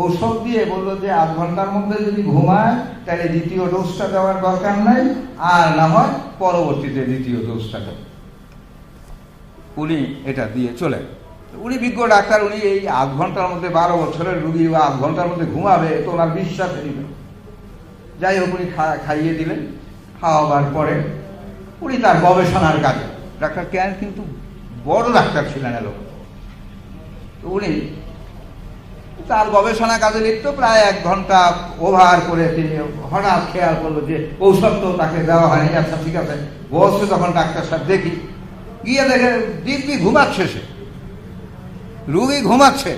ঔষধ দিয়ে বললো যে 8 ঘন্টার মধ্যে যদি ঘুমায় তাহলে দ্বিতীয় ডোজটা দেওয়ার দরকার নাই, আর না হয় পরবর্তীতে দ্বিতীয় ডোজটা দেবে। উনি এটা দিয়ে চলে, উনি বিজ্ঞ ডাক্তার, উনি এই 8 ঘন্টার মধ্যে 12 বছরের রুগী বা 8 ঘন্টার মধ্যে ঘুমাবে তো ওনার বিশ্বাস নেবে। যাই হোক উনি খাইয়ে দিলেন। খাওয়াবার পরে উনি তার গবেষণার কাজে, ডাক্তার ক্যান্ট কিন্তু বড় ডাক্তার ছিলেন অ্যালোপ্যাথি, তো উনি তার গবেষণা কাজে লিপ্ত। প্রায় 1 ঘন্টা ওভার করে তিনি হঠাৎ খেয়াল করলো যে ঔষধ তো তাকে দেওয়া হয়নি। আচ্ছা ঠিক আছে, বসে তখন ডাক্তার সাহেব দেখি, গিয়ে দেখে দিব্যি ঘুমাচ্ছে, সে রুগী ঘুমাচ্ছে,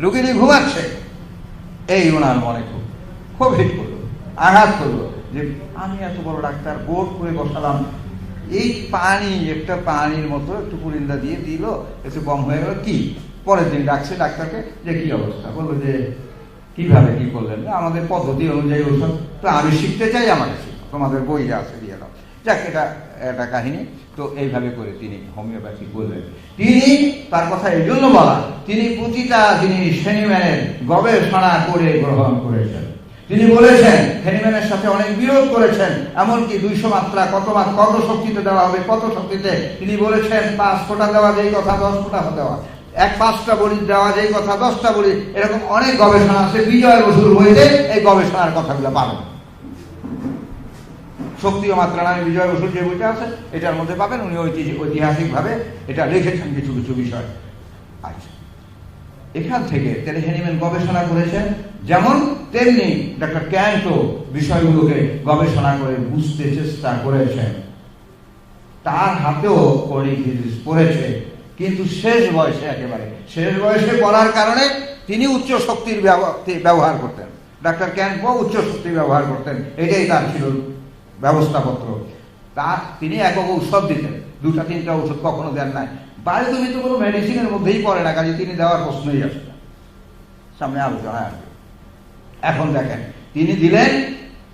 রুগীরই ঘুমাচ্ছে। এই ওনার মনে খুব হিট করলো, আঘাত করলো যে আমি এত বড় ডাক্তার, বোর্ড করে বসালাম, এই একটা পানির মতো একটু পুরিন্দা দিয়ে দিল, একটু কম হয়ে গেল। কি? পরের দিন ডাকছে ডাক্তারকে, যে কি অবস্থা? বললো যে কিভাবে কি করলেন? আমাদের পদ্ধতি অনুযায়ী ওষুধ তো আমি শিখতে চাই, আমাকে শিখো, তোমাদের বই আছে দিয়ে দাও। যাক, এটা একটা কাহিনী। তো এইভাবে করে তিনি হোমিওপ্যাথি বললেন। তিনি তার কথা এই জন্য বলা, তিনি প্রতিটা জিনিস হ্যানিম্যানের গবেষণা করে গ্রহণ করেছেন। তিনি বলেছেন, হ্যানিম্যানের সাথে অনেক বিরোধ করেছেন, এমনকি 200 মাত্রা কত শক্তিতে দেওয়া হবে, কত শক্তিতে তিনি বলেছেন 5 ফোঁটা দেওয়া যেই কথা 10 ফোঁটা দেওয়া, 5টা বড়ি দেওয়া যেই কথা 10টা বড়ি, এরকম অনেক গবেষণা আছে। বিজয় বসুর বইতে এই গবেষণার কথাগুলো পাবেন। শক্তি ও মাত্রা নামে বিজয় বসুর যে বইটা আছে, এটার মধ্যে পাবেন। উনি ঐতিহাসিকভাবে এটা লিখেছেন কিছু কিছু বিষয়। আচ্ছা, এখান থেকে তিনি হ্যানিম্যান গবেষণা করেছেন, যেমন তেমনি ডক্টর ক্যান্টও বিষয়গুলোকে গবেষণা করে বুঝতে চেষ্টা করেছেন। তার হাতেও কনিক ডিজিজ পড়েছে, কিন্তু শেষ বয়সে পড়ার কারণে তিনি উচ্চ শক্তির ব্যবহার করতেন। ডাক্তার ক্যান্টও উচ্চ শক্তির ব্যবহার করতেন, এটাই তার ছিল ব্যবস্থাপত্র। তিনি একক ঔষধ দিতেন, 2-3টা ঔষধ কখনো দেন নাই। বাইরে তুমি তো কোনো মেডিসিনের মধ্যেই পড়ে না, কাজে তিনি দেওয়ার প্রশ্নই আসে না। সামনে আলোচনা আসবে। এখন দেখেন, তিনি দিলেন,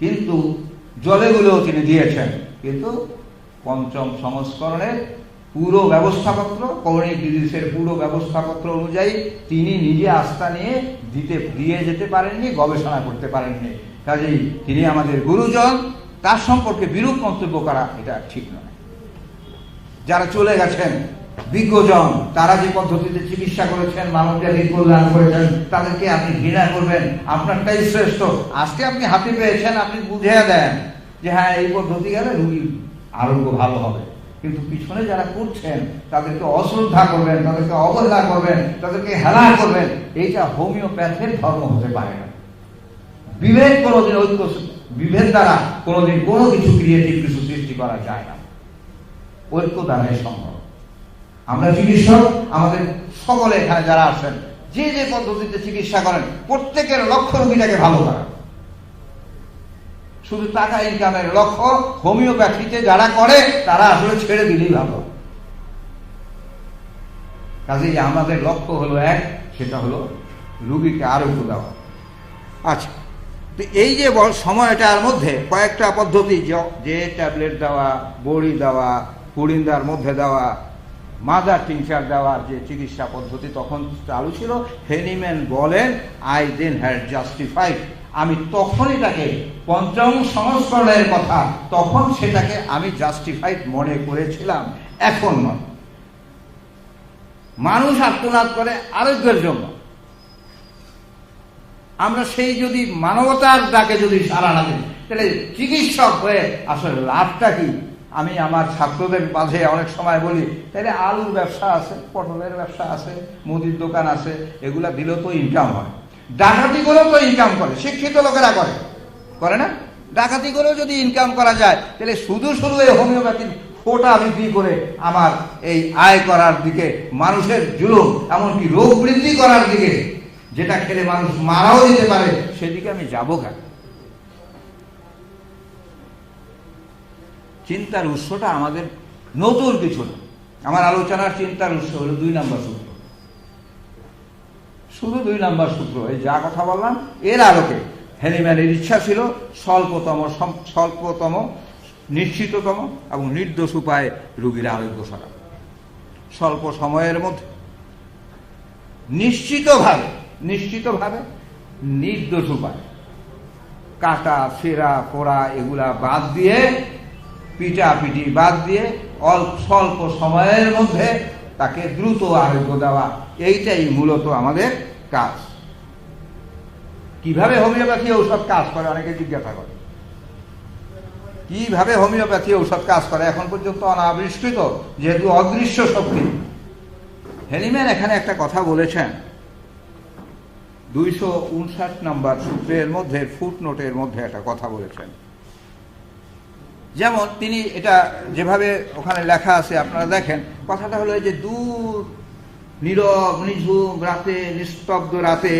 কিন্তু জলেগুলোও তিনি দিয়েছেন, কিন্তু 5ম সংস্করণের পুরো ব্যবস্থাপত্র, কনিক ডিজিজের পুরো ব্যবস্থাপত্র অনুযায়ী তিনি নিজে আস্থা নিয়ে দিয়ে যেতে পারেননি, গবেষণা করতে পারেননি। কাজেই তিনি আমাদের গুরুজন, তার সম্পর্কে বিরূপ মন্তব্য করা এটা ঠিক নয়। যারা চলে গেছেন বিজ্ঞজন, তারা যে পদ্ধতিতে চিকিৎসা করেছেন, মানবজাতির কল্যাণ করেছেন, তাদেরকে আপনি ঘৃণা করবেন? আপনারটাই শ্রেষ্ঠ। আজকে আপনি হাতে পেয়েছেন, আপনি বুঝিয়ে দেন যে হ্যাঁ এই পদ্ধতি গেলে রুগীর আরোগ্য ভালো হবে, কিন্তু পিছনে যারা করছেন তাদেরকে অশ্রদ্ধা করবেন, তাদেরকে অবহেলা করবেন, তাদেরকে হেলা করবেন। এইটা হোমিওপ্যাথের ধর্ম হতে পারে না। বিভেদ কোনোদিন বিভেদ দ্বারা কোনোদিন কোনো কিছু ক্রিয়েটিভ কিছু সৃষ্টি করা যায় না, ঐক্য দ্বারাই সম্ভব। আমরা চিকিৎসক, আমাদের সকলে এখানে যারা আছেন, যে যে পদ্ধতিতে চিকিৎসা করেন, প্রত্যেকের লক্ষ্য রোগীটাকে ভালো করা। শুধু টাকা ইনকামের লক্ষ্য হোমিওপ্যাথিতে যারা করে তারা আসলে ছেড়ে দিলেই ভালো। কাজেই আমাদের লক্ষ্য হলো এক, সেটা হলো রোগীকে আরোগ্য দেওয়া। আচ্ছা, তো এই যে সময়টার মধ্যে কয়েকটা পদ্ধতি, যে ট্যাবলেট দেওয়া, বড়ি দেওয়া, পুরিন্দার মধ্যে দেওয়া, মাদার টিংচার দেওয়ার যে চিকিৎসা পদ্ধতি তখন চালু ছিল, হেনিম্যান বলেন আই দেন হ্যাড জাস্টিফাইড, আমি তখন এটাকে পঞ্চম সংস্করণের কথা, তখন সেটাকে আমি জাস্টিফাইড মনে করেছিলাম, এখন নয়। মানুষ আত্মনাদ করে আরোগ্যের জন্য, আমরা সেই যদি মানবতার ডাকে যদি সাড়া না দিই, তাহলে চিকিৎসক হয়ে আসলে লাভটা কি? আমি আমার ছাত্রদের মাঝে অনেক সময় বলি, তাহলে আলুর ব্যবসা আছে, পটলের ব্যবসা আছে, মুদির দোকান আছে, এগুলা দিলেও তো ইনকাম হয়। ডাকাতি করেও তো ইনকাম করে, শিক্ষিত লোকেরা করে না? ডাকাতি করেও যদি ইনকাম করা যায়, তাহলে শুধু শুধু এই হোমিওপ্যাথির ফোটা বিক্রি করে আমার এই আয় করার দিকে, মানুষের জুলুম এমনকি রোগ বৃদ্ধি করার দিকে, যেটা খেলে মানুষ মারাও দিতে পারে, সেদিকে আমি যাবো কেন? চিন্তার উৎসটা আমাদের নতুন কিছু না। আমার আলোচনার চিন্তার উৎস হলো 2 নম্বর সূত্র, শুধু 2 নম্বর সূত্র। এই যা কথা বললাম এর আলোকে হেনিম্যানের ইচ্ছা ছিল স্বল্পতম, নিশ্চিততম এবং নির্দোষ উপায়ে রোগীর আরোগ্য করা, স্বল্প সময়ের মধ্যে নিশ্চিতভাবে নির্দোষ উপায়, কাটা ফেরা পোড়া এগুলা বাদ দিয়ে, পিটাপিটি বাদ দিয়ে স্বল্প সময়ের মধ্যে তাকে দ্রুত আরোগ্য দেওয়া, এইটাই মূলত আমাদের কাজ। কিভাবে হোমিওপ্যাথি ঔষধ কাজ করে অনেকে জিজ্ঞাসা করে, কিভাবে হোমিওপ্যাথি ঔষধ কাজ করে এখন পর্যন্ত অনাবিষ্কৃত, যেহেতু অদৃশ্য শক্তি। হেনিম্যান এখানে একটা কথা বলেছেন 259 নম্বর সূত্রের মধ্যে, ফুটনোটের মধ্যে একটা কথা বলেছেন। যেমন তিনি এটা যেভাবে ওখানে লেখা আছে আপনারা দেখেন, কথাটা হলো যে দূর নীরব নিঝুম রাতে, নিস্তব্ধ রাতে,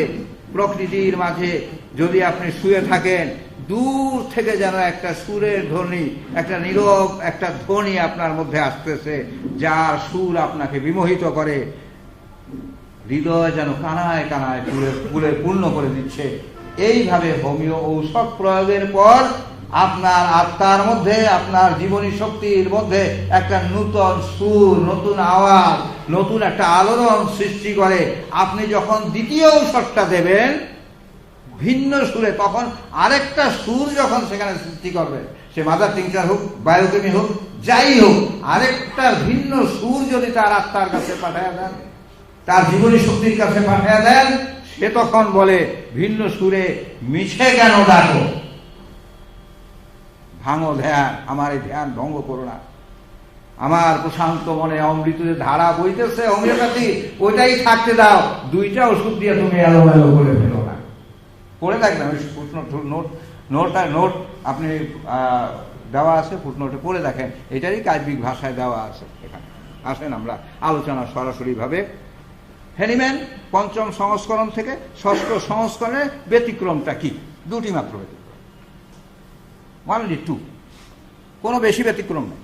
প্রকৃতির মাঝে যদি আপনি শুয়ে থাকেন, দূর থেকে যেন একটা সুরের ধ্বনি, একটা নীরব একটা ধ্বনি আপনার মধ্যে আসতেছে, যার সুর আপনাকে বিমোহিত করে, হৃদয় যেন কানায় কানায় পুরে পূর্ণ করে দিচ্ছে। এইভাবে হোমিও ঔষধ প্রয়োগের পর আপনার আত্মার মধ্যে, আপনার জীবনী শক্তির মধ্যে একটা নূতন সুর, নতুন আওয়াজ, নতুন একটা আলোড়ন সৃষ্টি করে। আপনি যখন দ্বিতীয় ঔষধটা দেবেন ভিন্ন সুরে, তখন আরেকটা সুর যখন সেখানে সৃষ্টি করবে, সে মাদার টিংচার হোক, বায়োকেমি হোক, যাই হোক, আরেকটা ভিন্ন সুর যদি তার আত্মার কাছে পাঠায় দেন, তার জীবনী শক্তির কাছে পাঠিয়ে দেন, সে তখন বলে ভিন্ন সুরে, মিছে কেন ডাকো, ভাঙো ধ্যান, আমার এই ধ্যান ভঙ্গ করো না, আমার প্রশান্ত মনে অমৃতের ধারা বইতেছে হোমিওপ্যাথি, ওইটাই থাকতে দাও, 2টা ওষুধ দিয়ে তুমি এলোমেলো করে ফেলো না। পড়ে থাকবেন ওই নোট আপনি দেওয়া আছে, ফুটনোটে পড়ে দেখেন, এটারই কাব্যিক ভাষায় দেওয়া আছে এখানে। আসেন আমরা আলোচনা সরাসরিভাবে। হেনিম্যান 5ম সংস্করণ থেকে 6ষ্ঠ সংস্করণের ব্যতিক্রমটা কি? 2টি মাত্র ব্যতিক্রম, অনলি 2, কোনো বেশি ব্যতিক্রম নেই।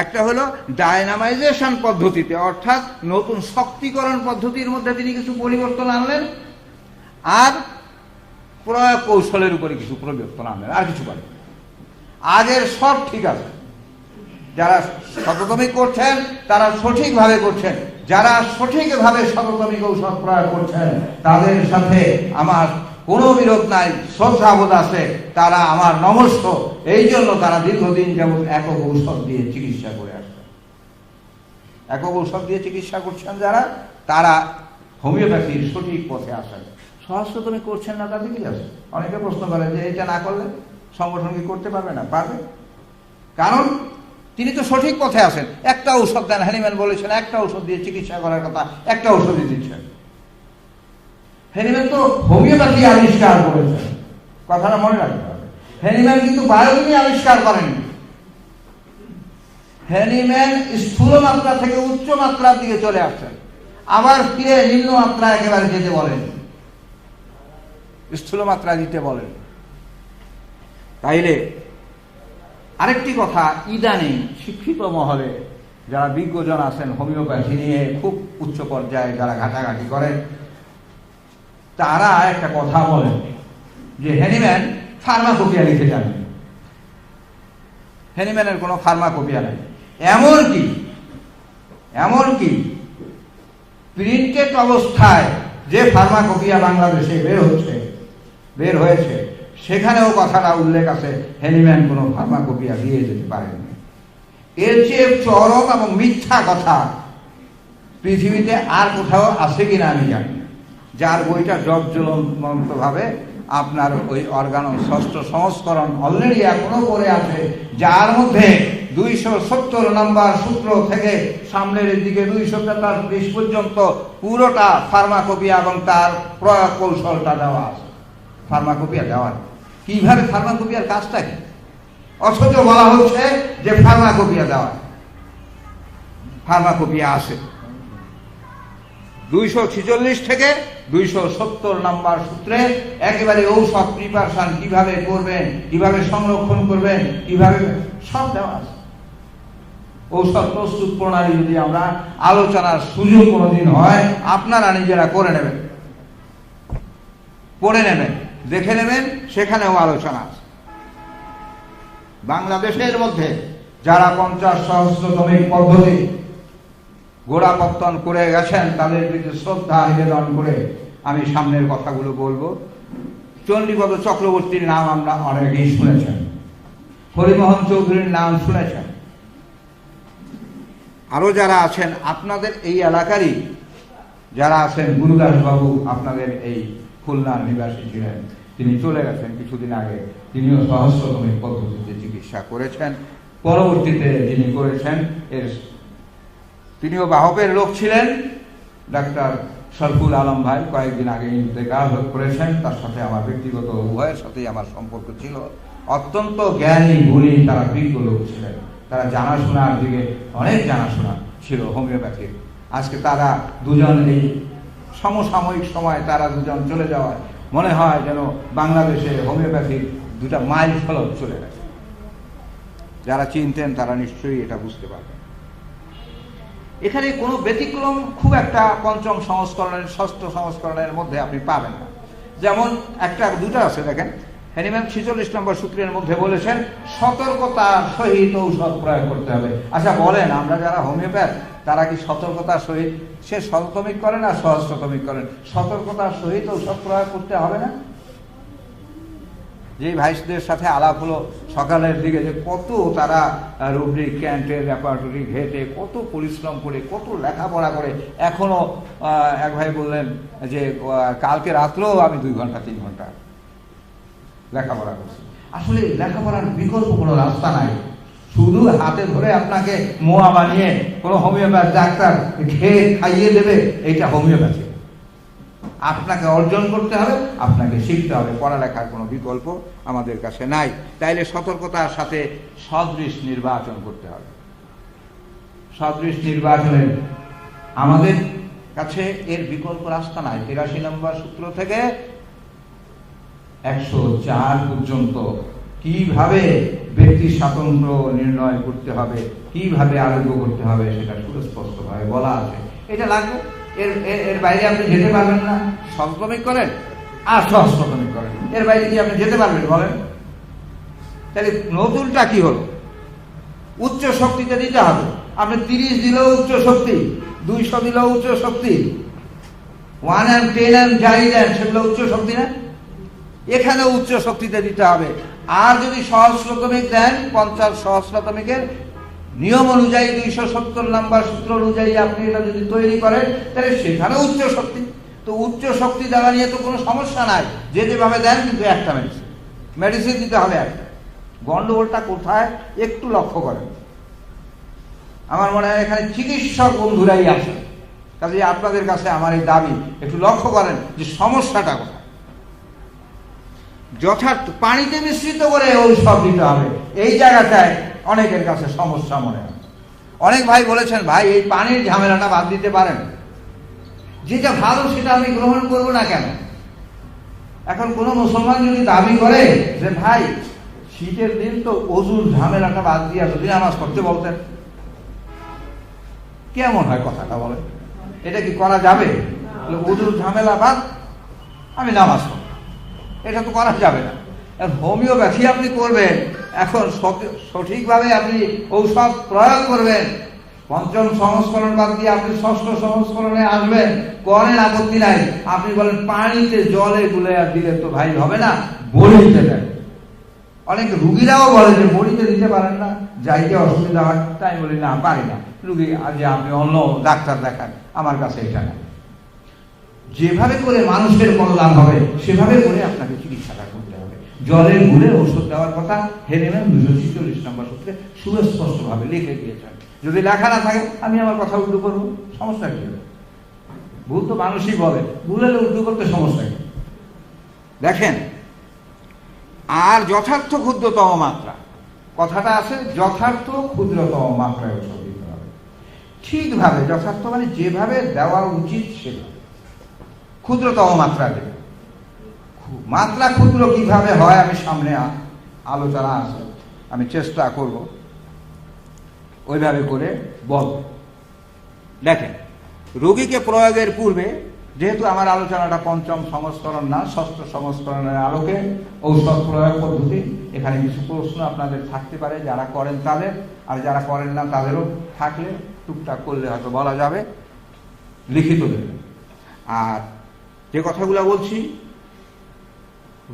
একটা হলো ডায়নামাইজেশন পদ্ধতিতে, অর্থাৎ নতুন শক্তিকরণ পদ্ধতির মধ্যে তিনি কিছু পরিবর্তন আনলেন, আর প্রয়োগ কৌশলের উপরে কিছু পরিবর্তন আনলেন, আর কিছু করেন। আগের সব ঠিক আছে, যারা শততমিক করছেন তারা সঠিকভাবে করছেন, যারা সঠিকভাবে শততমিক ঔষধ প্রয়োগ করছেন তাদের সাথে আমার কোনো বিরোধ নাই, শ্রদ্ধাবোধ আছে, তারা আমার নমস্য। এই জন্য তারা দীর্ঘদিন যেমন একক ঔষধ দিয়ে চিকিৎসা করে আসছে। একক ঔষধ দিয়ে চিকিৎসা করছেন যারা, তারা হোমিওপ্যাথির সঠিক পথে আসেন। সহস্রতমী করছেন না, তাদের কি আছে? অনেকে প্রশ্ন করে যে এটা না করলে সংগঠন কি করতে পারবে না? পারবে, কারণ তিনি তো সঠিক পথে আসেন। একটা ঔষধ দেন, হ্যানিম্যান বলেছেন একটা ঔষধ দিয়ে চিকিৎসা করার কথা, একটা ঔষধই দিচ্ছেন। হ্যানিম্যান তো হোমিওপ্যাথি আবিষ্কার করেছেন, কথাটা মনে রাখতে হবে। হ্যানিম্যান কিন্তু বায়োকেমি আবিষ্কার করেননি। হ্যানিম্যান স্থূল মাত্রা থেকে উচ্চ মাত্রার দিকে চলে আসছেন, আবার ফিরে নিম্ন মাত্রা একেবারে যেতে বলেন, স্থূল মাত্রা দিতে বলেন। তাইলে আরেকটি কথা, ইদানিং শিক্ষিত মহলে যারা বিজ্ঞজন আছেন হোমিওপ্যাথি নিয়ে খুব উচ্চ পর্যায়ে যারা ঘাটাঘাটি করেন, তারা একটা কথা বলেন যে হ্যানিম্যান ফার্মাকোপিয়া লিখে জানেন। হ্যানিম্যানের কোনো ফার্মাকোপিয়া নেই। এমনকি প্রিন্টেড অবস্থায় যে ফার্মাকোপিয়া বাংলাদেশে বের হয়েছে সেখানেও কথাটা উল্লেখ আছে, হ্যানিম্যান কোনো ফার্মাকোপিয়া দিয়ে যেতে পারেননি। এর চেয়ে চরম এবং মিথ্যা কথা পৃথিবীতে আর কোথাও আছে কিনা আমি জানি না, যার বইটা জগজ্বলন্ত ভাবে আপনার ওই অর্গানো 6ষ্ঠ সংস্করণ অলরেডি এখনো পড়ে আছে, যার মধ্যে 270 নম্বর সূত্র থেকে সামনের দিকে 243 পর্যন্ত পুরোটা ফার্মাকোপিয়া এবং তার প্রয়োগ কৌশলটা দেওয়া আছে। ফার্মাকোপিয়া দেওয়ার কিভাবে, ফার্মাকোপিয়ার কাজটা কি, অথচ বলা হচ্ছে যে ফার্মাকোপিয়া দেওয়া। ফার্মাকোপিয়া আছে 246 থেকে 270 নম্বর সূত্রে একেবারে ঔষধ প্রিপারেশন কিভাবে করবেন, কিভাবে সংরক্ষণ করবেন, কিভাবে সব দেওয়া আছে। ঔষধ প্রস্তুত প্রণালী যদি আমরা আলোচনার সুযোগ কোনোদিন হয়, আপনারা নিজেরা করে নেবেন, পড়ে নেবেন, দেখে নেবেন, সেখানেও আলোচনা আছে। বাংলাদেশের মধ্যে যারা 50 সহস্রতমিক পদ্ধতি গোড়াপত্তন করে গেছেন, তাদের প্রতি শ্রদ্ধা নিবেদন করে আমি সামনের কথাগুলো বলবো। চণ্ডীপদ চক্রবর্তীর নাম আমরা অনেকেই শুনেছেন, হরিমোহন চৌধুরীর নাম শুনেছেন, আরো যারা আছেন আপনাদের এই এলাকারই যারা আছেন, গুরুদাস বাবু আপনাদের এই খুলনার নিবাসী ছিলেন, তিনি চলে গেছেন কিছুদিন আগে, তিনিও সহস্রতমিক পদ্ধতিতে চিকিৎসা করেছেন। পরবর্তীতে যিনি করেছেন তিনিও বাহকের লোক ছিলেন, ডাক্তার শরফুল আলম ভাই কয়েকদিন আগে ইন্তেকাল করেছেন। তার সাথে আমার ব্যক্তিগত উভয়ের সাথেই আমার সম্পর্ক ছিল। অত্যন্ত জ্ঞানী গুণী তারা বিজ্ঞ লোক ছিলেন, তারা জানাশোনার দিকে অনেক জানাশোনা ছিল হোমিওপ্যাথির। আজকে তারা দুজন এই সমসাময়িক সময় তারা দুজন চলে যাওয়ায় মনে হয় যেন বাংলাদেশে হোমিওপ্যাথির দুটা মাইল ফলক চলে গেছে। যারা চিনতেন তারা নিশ্চয়ই এটা বুঝতে পারবেন। এখানে কোনো ব্যতিক্রম খুব একটা পঞ্চম সংস্করণের 6ষ্ঠ সংস্করণের মধ্যে আপনি পাবেন না। যেমন একটা দুটা আছে, দেখেন হ্যানিম্যান 46 নম্বর সূত্রের মধ্যে বলেছেন সতর্কতার সহিত ঔষধ প্রয়োগ করতে হবে। আচ্ছা বলেন, আমরা যারা হোমিওপ্যাথ তারা কি সতর্কতার সহিত, সে শততমিক করেন আর সহস্রতমিক করেন, সতর্কতার সহিত ঔষধ প্রয়োগ করতে হবে না? যে ভাইসদের সাথে আলাপ হলো সকালের দিকে, যে কত তারা রুব্রিক ক্যান্টের রেপার্টরি ঘেটে কত পরিশ্রম করে কত লেখাপড়া করে, এখনো এক ভাই বললেন যে কালকে রাত্রেও আমি 2 ঘন্টা 3 ঘন্টা লেখাপড়া করছি। আসলে লেখাপড়ার বিকল্প কোনো রাস্তা নাই, শুধু হাতে ধরে আপনাকে মোয়া বানিয়ে কোনো হোমিওপ্যাথ ডাক্তার খেয়ে খাইয়ে দেবে, এইটা হোমিওপ্যাথি। আপনাকে অর্জন করতে হবে, আপনাকে শিখতে হবে, পড়ালেখার কোনো বিকল্প আমাদের কাছে নাই। তাইলে সতর্কতার সাথে সদৃশ নির্বাচন করতে হবে। সদৃশ নির্বাচনের আমাদের কাছে এর বিকল্প রাস্তা নাই। 83 নম্বর সূত্র থেকে 104 পর্যন্ত কিভাবে ব্যক্তি স্বাতন্ত্র্য নির্ণয় করতে হবে, কিভাবে আরোগ্য করতে হবে, সেটা সুস্পষ্টভাবে বলা আছে। এটা লাগবে, এর বাইরে আপনি যেতে পারবেন না। সপ্তমিক করেন আর সহস্রতমিক করেন, এর বাইরে কি আপনি যেতে পারবেন বলেন? তাহলে নতুনটা কি হলো? উচ্চ শক্তিতে দিতে হবে। আপনি 30 দিলেও উচ্চ শক্তি, 200 দিলেও উচ্চ শক্তি, 1 and 10 and যাই দেন সেগুলো উচ্চ শক্তি না? এখানে উচ্চ শক্তিতে দিতে হবে। আর যদি সহস্রতমিক দেন, 50 সহস্রতমিকের নিয়ম অনুযায়ী 270 নাম্বার সূত্র অনুযায়ী আপনি এটা যদি তৈরি করেন, তাহলে সেখানে উচ্চ শক্তি। তো উচ্চ শক্তি দেওয়া নিয়ে তো কোনো সমস্যা নাই, যে যেভাবে দেন, কিন্তু একটা মেডিসিন দিতে হবে একটা। গন্ডগোলটা কোথায় একটু লক্ষ্য করেন। আমার মনে হয় এখানে চিকিৎসক বন্ধুরাই আছে, কাজে আপনাদের কাছে আমার এই দাবি, একটু লক্ষ্য করেন যে সমস্যাটা কোথায়। যথার্থ পানিতে মিশ্রিত করে ঔষধ দিতে হবে, এই জায়গাটায় অনেকের কাছে সমস্যা মনে হয়। অনেক ভাই বলেছেন, ভাই এই পানির ঝামেলাটা বাদ দিতে পারেন, যেটা ভালো সেটা আমি গ্রহণ করবো না কেন? এখন কোন মুসলমান যদি দাবি করে যে ভাই শীতের দিন তো অজুর ঝামেলাটা বাদ দিয়ে যদি নামাজ পড়তে বলতেন, কেমন হয় কথাটা বলে? এটা কি করা যাবে? অজুর ঝামেলা বাদ, আমি নামাজ পড়ব, এটা তো করা যাবে না। হোমিওপ্যাথি আপনি করবেন, এখন সঠিকভাবে আপনি ঔষধ প্রয়োগ করবেন, ৫ম সংস্করণ বাদ দিয়ে আপনি ৬ষ্ঠ সংস্করণে আসবেন, করেন, আপত্তি নাই। আপনি বলেন পানিতে জলে গুলে দিলে তো ভাই হবে না, বড়িতে দেন। অনেক রুগীরাও বলে যে বড়িতে দিতে পারেন না, যাইতে অসুবিধা হয়। তাই বলি না, পারি না। রুগী আজ আপনি অন্য ডাক্তার দেখান, আমার কাছে এটা না। যেভাবে করে মানুষের কল্যাণ হবে সেভাবে করে আপনাকে চিকিৎসাটা করতে হবে। জলের গুলে ঔষধ দেওয়ার কথা হেরেমেন 246 নম্বর সূত্রে সুস্পষ্ট ভাবে লিখে দিয়েছেন। যদি লেখা না থাকে আমি আমার কথা উল্টো করবো, সমস্যা কি হবে? ভুল তো মানুষই বলে, ভুলের উল্টো করতে সমস্যা কি? দেখেন, আর যথার্থ ক্ষুদ্রতম মাত্রা, কথাটা আছে যথার্থ ক্ষুদ্রতম মাত্রায় ঔষধ দিতে হবে। ঠিকভাবে, যথার্থ মানে যেভাবে দেওয়া উচিত সেভাবে ক্ষুদ্রতম মাত্রা দেবে। মাত্রা ক্ষুদ্র কিভাবে হয় আমি সামনে আলোচনা আছে, আমি চেষ্টা করব ওইভাবে করে বল। দেখেন, রোগীকে প্রয়োগের পূর্বে, যেহেতু আমার আলোচনাটা ৫ম সংস্করণ না, ৬ষ্ঠ সংস্করণের আলোকে ঔষধ প্রয়োগ পদ্ধতি, এখানে কিছু প্রশ্ন আপনাদের থাকতে পারে, যারা করেন তাদের, আর যারা করেন না তাদেরও থাকলে টুকটাক করলে হয়তো বলা যাবে, লিখিত দেবে। আর যে কথাগুলো বলছি,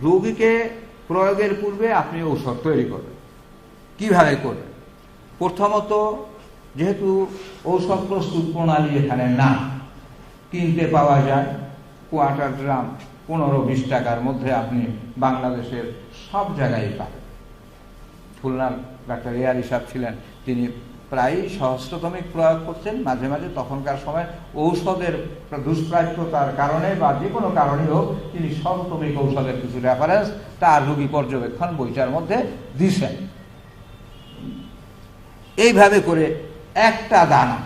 রোগীকে প্রয়োগের পূর্বে আপনি ঔষধ তৈরি করবেন। কিভাবে করবেন? প্রথমত, যেহেতু ঔষধ প্রস্তুত প্রণালী এখানে না, কিনতে পাওয়া যায় কোয়ার্টার ড্রাম ১৫-২০ টাকার মধ্যে আপনি বাংলাদেশের সব জায়গায় পাবেন। খুলনার ডাক্তার এয়ারি সাহেব ছিলেন, তিনি প্রায় সহস্রতমিক প্রয়োগ করতেন মাঝে মাঝে। তখনকার সময় ঔষধের দুষ্প্রাপ্যতার কারণে বা যে কোনো কারণে হোক, তিনি শততমিক ঔষধের কিছু রেফারেন্স তার রোগী পর্যবেক্ষণ বইটার মধ্যে দিছেন। এইভাবে করে একটা দানা,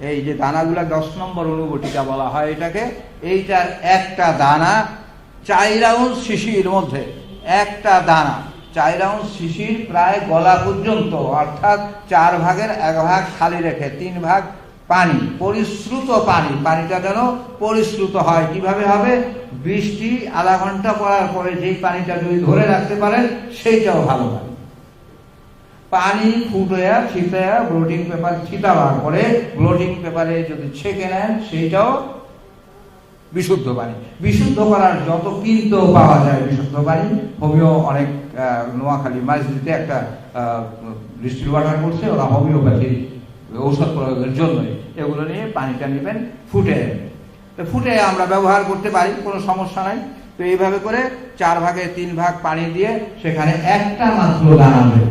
এই যে দানাগুলা 10 নম্বর অনুবটিকা বলা হয় এটাকে, এইটার একটা দানা 4 আউন্স শিশির মধ্যে, একটা দানা 4 আউন্স শিশির প্রায় গলা পর্যন্ত, অর্থাৎ 4 ভাগের 1 ভাগ খালি রেখে 3 ভাগ পানি, পরিশ্রুত পানি, পানিটা যেন পরিশ্রুত হয়। কিভাবে হবে? বৃষ্টি আধা ঘন্টা পড়ার পরে যেই পানিটা যদি ধরে রাখতে পারেন সেইটাও ভালো পানি। পানি ফুটায়া ছিটায়া ব্লোটিং পেপার ছিটাবার পরে ব্লোটিং পেপারে যদি ছেঁকে নেন সেইটাও বিশুদ্ধ পানি। বিশুদ্ধ করার যত কিনতেও পাওয়া যায় বিশুদ্ধ পানি, হোমিও অনেক নোয়াখালী মাঝদিতে একটা ডিস্টিল ওয়াটার করছে, ওরা হোমিওপ্যাথির ঔষধ প্রয়োগের জন্যই এগুলো নিয়ে পানিটা নেবেন, ফুটে ফুটে আমরা ব্যবহার করতে পারি, কোনো সমস্যা নাই। তো এইভাবে করে 4 ভাগে 3 ভাগ পানি দিয়ে সেখানে একটা মাত্র দানা দেবে।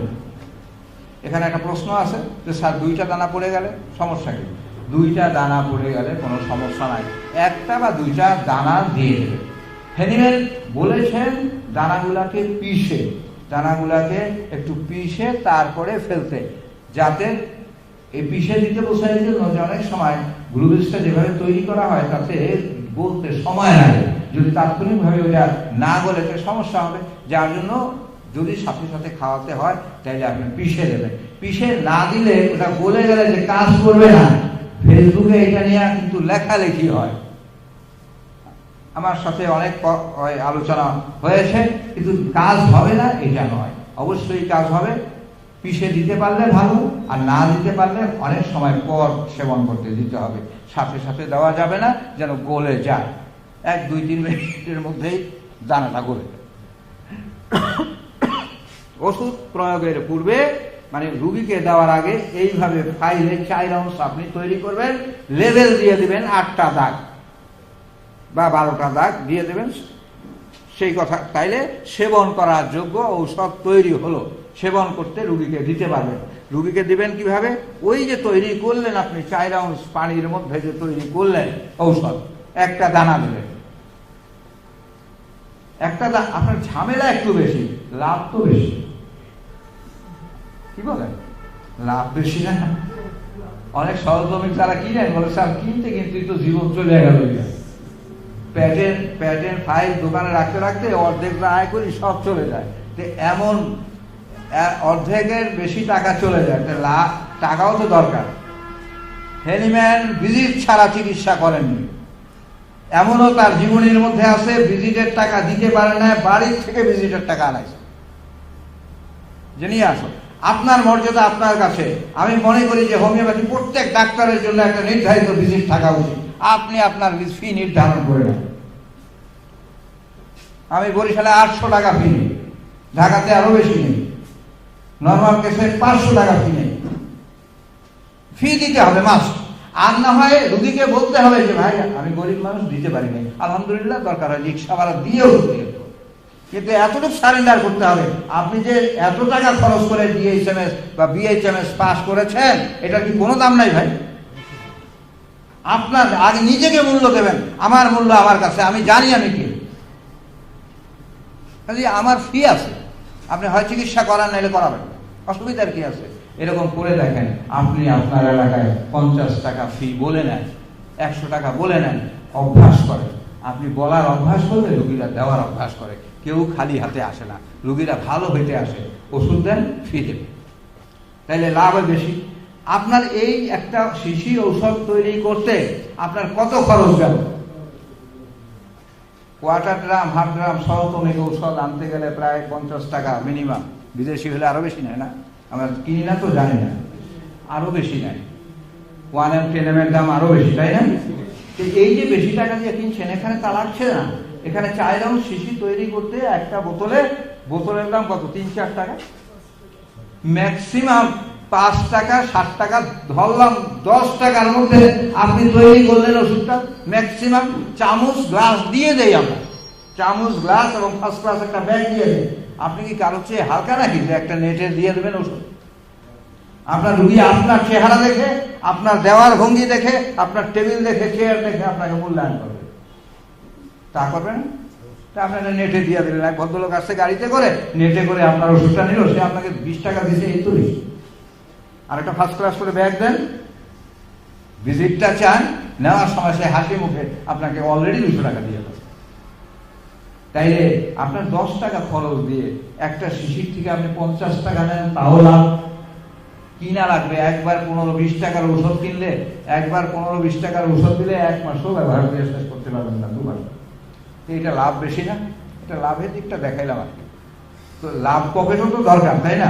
এখানে একটা প্রশ্ন আছে যে স্যার 2টা দানা পড়ে গেলে সমস্যা কি? 2টা দানা পড়ে গেলে কোনো সমস্যা নাই, 1টা বা 2টা দানা দিয়ে দেবে। হেনিম্যান বলেছেন দানাগুলাকে পিষে, দানাগুলাকে একটু পিষে তারপরে ফেলতে, যাতে এই পিষে দিতে বোঝায় যে অনেক সময় গ্লুকোজটা যেভাবে তৈরি করা হয় তাতে বলতে সময় লাগে, যদি তাৎক্ষণিকভাবে ওটা না গলে সমস্যা হবে। যার জন্য যদি সাথে সাথে খাওয়াতে হয় তাহলে আপনি পিষে দেবেন। পিষে না দিলে ওটা গলে গেলে যে কাজ করবে না, ফেসবুকে এটা নিয়ে কিন্তু লেখালেখি হয়, আমার সাথে অনেক আলোচনা হয়েছে, কিন্তু কাজ হবে না এটা নয়, অবশ্যই কাজ হবে। পিষে দিতে পারলে ভালো, আর না দিতে পারলে অনেক সময় পর সেবন করতে দিতে হবে, সাথে সাথে দেওয়া যাবে না, যেন গলে যায়। 1-2-3 মিনিটের মধ্যেই দানাটা গলে। ওষুধ প্রয়োগের পূর্বে মানে রুগীকে দেওয়ার আগে এইভাবে ফাইলে 4 আউন্স আপনি তৈরি করবেন, লেবেল দিয়ে দিবেন 8টা দাগ বা 12টা দাগ দিয়ে দেবেন, সেই কথা। তাইলে সেবন করার যোগ্য ঔষধ তৈরি হলো, সেবন করতে রুগীকে দিতে পারবেন। রুগীকে দিবেন কিভাবে? ওই যে তৈরি করলেন আপনি 4 আউন্স পানির মধ্যে যে তৈরি করলেন ঔষধ, একটা দানা দিলেন। একটা আপনার ঝামেলা একটু বেশি, লাভ তো বেশি। কি বলেন? লাভ বেশি না? অনেক সহজমিক তারা কিনেন, বলে স্যার কিনতে কিন্তু তো জীবন চলে গেল। প্যাটেন্ট ফাইল দোকানে রাখতে রাখতে অর্ধেক আয় করি সব চলে যায়। এমন অর্ধেকের বেশি টাকা চলে যায়, টাকাও তো দরকার। হেনিম্যান ভিজিট ছাড়া চিকিৎসা করেননি, এমনও তার জীবনের মধ্যে আছে ভিজিটের টাকা দিতে পারে না, বাড়ির থেকে ভিজিটের টাকা আনাইছে যে নিয়ে আসো। আপনার মর্যাদা আপনার কাছে। আমি মনে করি যে হোমিওপ্যাথি প্রত্যেক ডাক্তারের জন্য একটা নির্ধারিত ভিজিট থাকা উচিত। আপনি আপনার ফি নির্ধারণ করে নেন। আমি বরিশালে 800 টাকা ফি নেই, ঢাকাতে আরো বেশি নেই, নর্মাল কেসে 500 টাকা ফি নেই। ফি দিতে হবে মাস্ট। আর না হয় রুগীকে বলতে হবে যে ভাই আমি গরিব মানুষ, দিতে পারি নাই, আলহামদুলিল্লাহ দরকার হয় রিক্সা ভাড়া দিয়েও দিতে, কিন্তু এতটুকু সারেন্ডার করতে হবে। আপনি যে এত টাকা খরচ করে ডিএইচএমএস বা বিএইচএমএস পাস করেছেন, এটার কি কোনো দাম নাই ভাই? আপনার আগে নিজেকে মূল্য দেবেন। আমার মূল্য আমার কাছে, আমি জানি আমি কি, আমার ফি আছে। আপনি হয় চিকিৎসা করান, নাইলে করাবেন, অসুবিধার কি আছে? এরকম করে দেখেন, আপনি আপনার এলাকায় 50 টাকা ফি বলে নেন, 100 টাকা বলে নেন, অভ্যাস করেন। আপনি বলার অভ্যাস করলে রুগীরা দেওয়ার অভ্যাস করে। কেউ খালি হাতে আসে না, রুগীরা ভালো হইতে আসে। ওষুধ দেন, ফি দেবে, তাইলে লাভ বেশি। আপনার এই একটা শিশি ঔষধ তৈরি করতে আপনার কত খরচ গেল? কোয়ার্টার ড্রাম, হাফ ড্রাম সহতমিক ঔষধ আনতে গেলে প্রায় 50 টাকা মিনিমাম। বিদেশি হলে আরো বেশি নেয় না? আমরা কিনি না তো জানি না, আরো বেশি নেয়। 1M 10M এর দাম আরো বেশি, তাই না? এই যে বেশি টাকা দিয়ে কিনছেন, এখানে তা লাগছে না। এখানে 4 আউন্স শিশি তৈরি করতে একটা বোতলের দাম কত? 3-4 টাকা, ম্যাক্সিমাম 5 টাকা 60 টাকা, ধরলাম 10 টাকার মধ্যে আপনি তৈরি করলেন ওষুধটা। ম্যাক্সিমাম চামচ গ্লাস দিয়ে দেই আমরা, চামচ গ্লাস এবং ফার্স্ট ক্লাস একটা ব্যাগ দিয়ে দেয়। আপনি কি কারো চেয়ে হালকা নাকি যে একটা নেটে দিয়ে দেবেন ওষুধ? আপনার রুগী আপনার চেহারা দেখে, আপনার দেওয়ার ভঙ্গি দেখে, আপনার টেবিল দেখে, চেয়ার দেখে আপনাকে মূল্যায়ন করবে। তা করবেন? তা আপনারা নেটে দিয়ে দিলেন। এক ভদ্রলোক আসছে গাড়িতে করে, নেটে করে আপনার ওষুধটা নিল, সে আপনাকে 20 টাকা দিয়েছে, এই তো বেশি। আর একটা ফার্স্ট ক্লাস করে ব্যাগ দেন, ভিজিটটা চান, নেওয়ার সময় সে হাসি মুখে আপনাকে অলরেডি 200 টাকা দিয়ে দেবে। তাইলে আপনার 10 টাকা খরচ দিয়ে একটা শিশির থেকে আপনি 50 টাকা নেন, তাও লাভ। কিনা লাগবে একবার 15-20 টাকার ঔষধ কিনলে, একবার 15-20 টাকার ঔষধ দিলে 1 মাসও ব্যবহার করে শেষ করতে পারবেন না, 2 মাস। এটা লাভ বেশি না? এটা লাভের দিকটা দেখাইলাম আর কি। তো লাভ পকেটও তো দরকার, তাই না?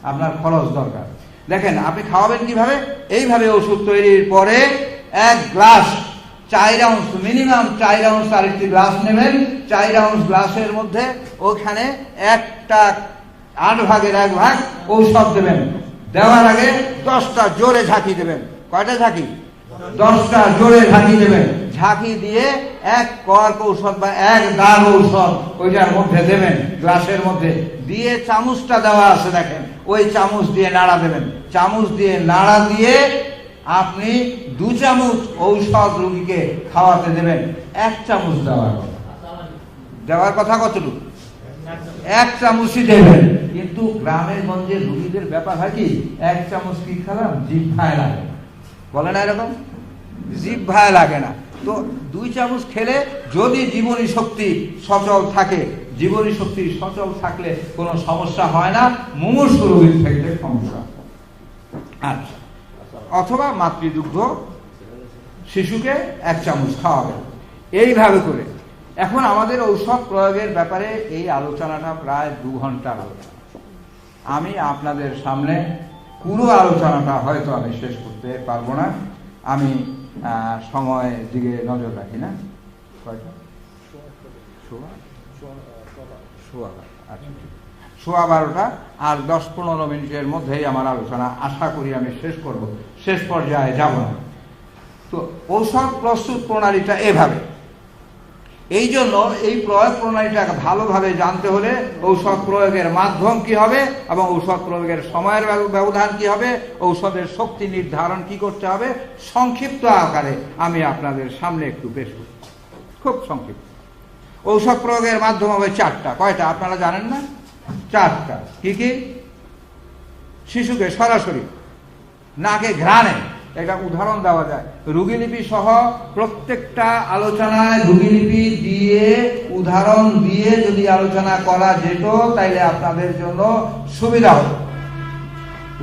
আপনার খরচ দরকার। দেখেন আপনি খাওয়াবেন কিভাবে? এইভাবে ওষুধ তৈরির পরে 1 গ্লাস 4 আউন্স, মিনিমাম 4 আউন্স আরেকটি গ্লাস নেবেন। 4 আউন্স গ্লাসের মধ্যে ওখানে 8 ভাগের 1 ভাগ ঔষধ দেবেন। দেওয়ার আগে 10টা জোরে ঝাঁকি দেবেন। কয়টা ঝাঁকি? 10টা জোরে ঝাঁকি দেবেন। ঝাঁকি দিয়ে 1 কর্ক ঔষধ বা 1 দাগ ঔষধ ওইটার মধ্যে দেবেন, গ্লাসের মধ্যে দিয়ে। চামচটা দেওয়া আছে দেখেন, ওই চামচ দিয়ে নাড়া দেবেন। চামচ দিয়ে নাড়া দিয়ে আপনি 2 চামচ ঔষধ রুগীকে খাওয়াতে দেবেন। 1 চামচ দেওয়ার কথা কতটুকু? 1 চামচই দেবেন। কিন্তু গ্রামে গঞ্জে রুগীদের ব্যাপার হয় কি, 1 চামচ কি খেলাম, জিহ্বায় লাগে, বলে না এরকম? জিহ্বায় লাগে না। তো 2 চামচ খেলে যদি জীবনী শক্তি সচল থাকে, জীবনী শক্তি সচল থাকলে কোনো সমস্যা হয় না, মুমূর্ষু রোগীর ক্ষেত্রে সমস্যা। আচ্ছা, অথবা মাতৃদুগ্ধ শিশুকে 1 চামচ খাওয়াবেন, এইভাবে করে। এখন আমাদের ঔষধ প্রয়োগের ব্যাপারে এই আলোচনাটা প্রায় 2 ঘন্টার আলোচনা। আমি আপনাদের সামনে পুরো আলোচনাটা হয়তো আমি শেষ করতে পারবো না। আমি সময়ের দিকে নজর রাখি না। কয়টা? 16? আচ্ছা, 12:15 আর 10-15 মিনিটের মধ্যেই আমার আলোচনা আশা করি আমি শেষ করব, শেষ পর্যায়ে যাব না। তো ঔষধ প্রস্তুত প্রণালীটা এভাবে, এই জন্য এই প্রয়োগ প্রণালীটা ভালোভাবে জানতে হলে ঔষধ প্রয়োগের মাধ্যম কি হবে এবং ঔষধ প্রয়োগের সময়ের ব্যবধান কি হবে, ঔষধের শক্তি নির্ধারণ কি করতে হবে, সংক্ষিপ্ত আকারে আমি আপনাদের সামনে একটু পেশ করব, খুব সংক্ষিপ্ত। ঔষধ প্রয়োগের মাধ্যম হবে 4টা। কয়টা আপনারা জানেন না? 4টা। কি কি? শিশুকে সরাসরি নাকে ঘ্রাণে, একটা উদাহরণ দেওয়া যায়, রোগীলিপি সহ প্রত্যেকটা আলোচনায় রোগীলিপি দিয়ে উদাহরণ দিয়ে যদি আলোচনা করা যেত তাইলে আপনাদের জন্য সুবিধা হতো।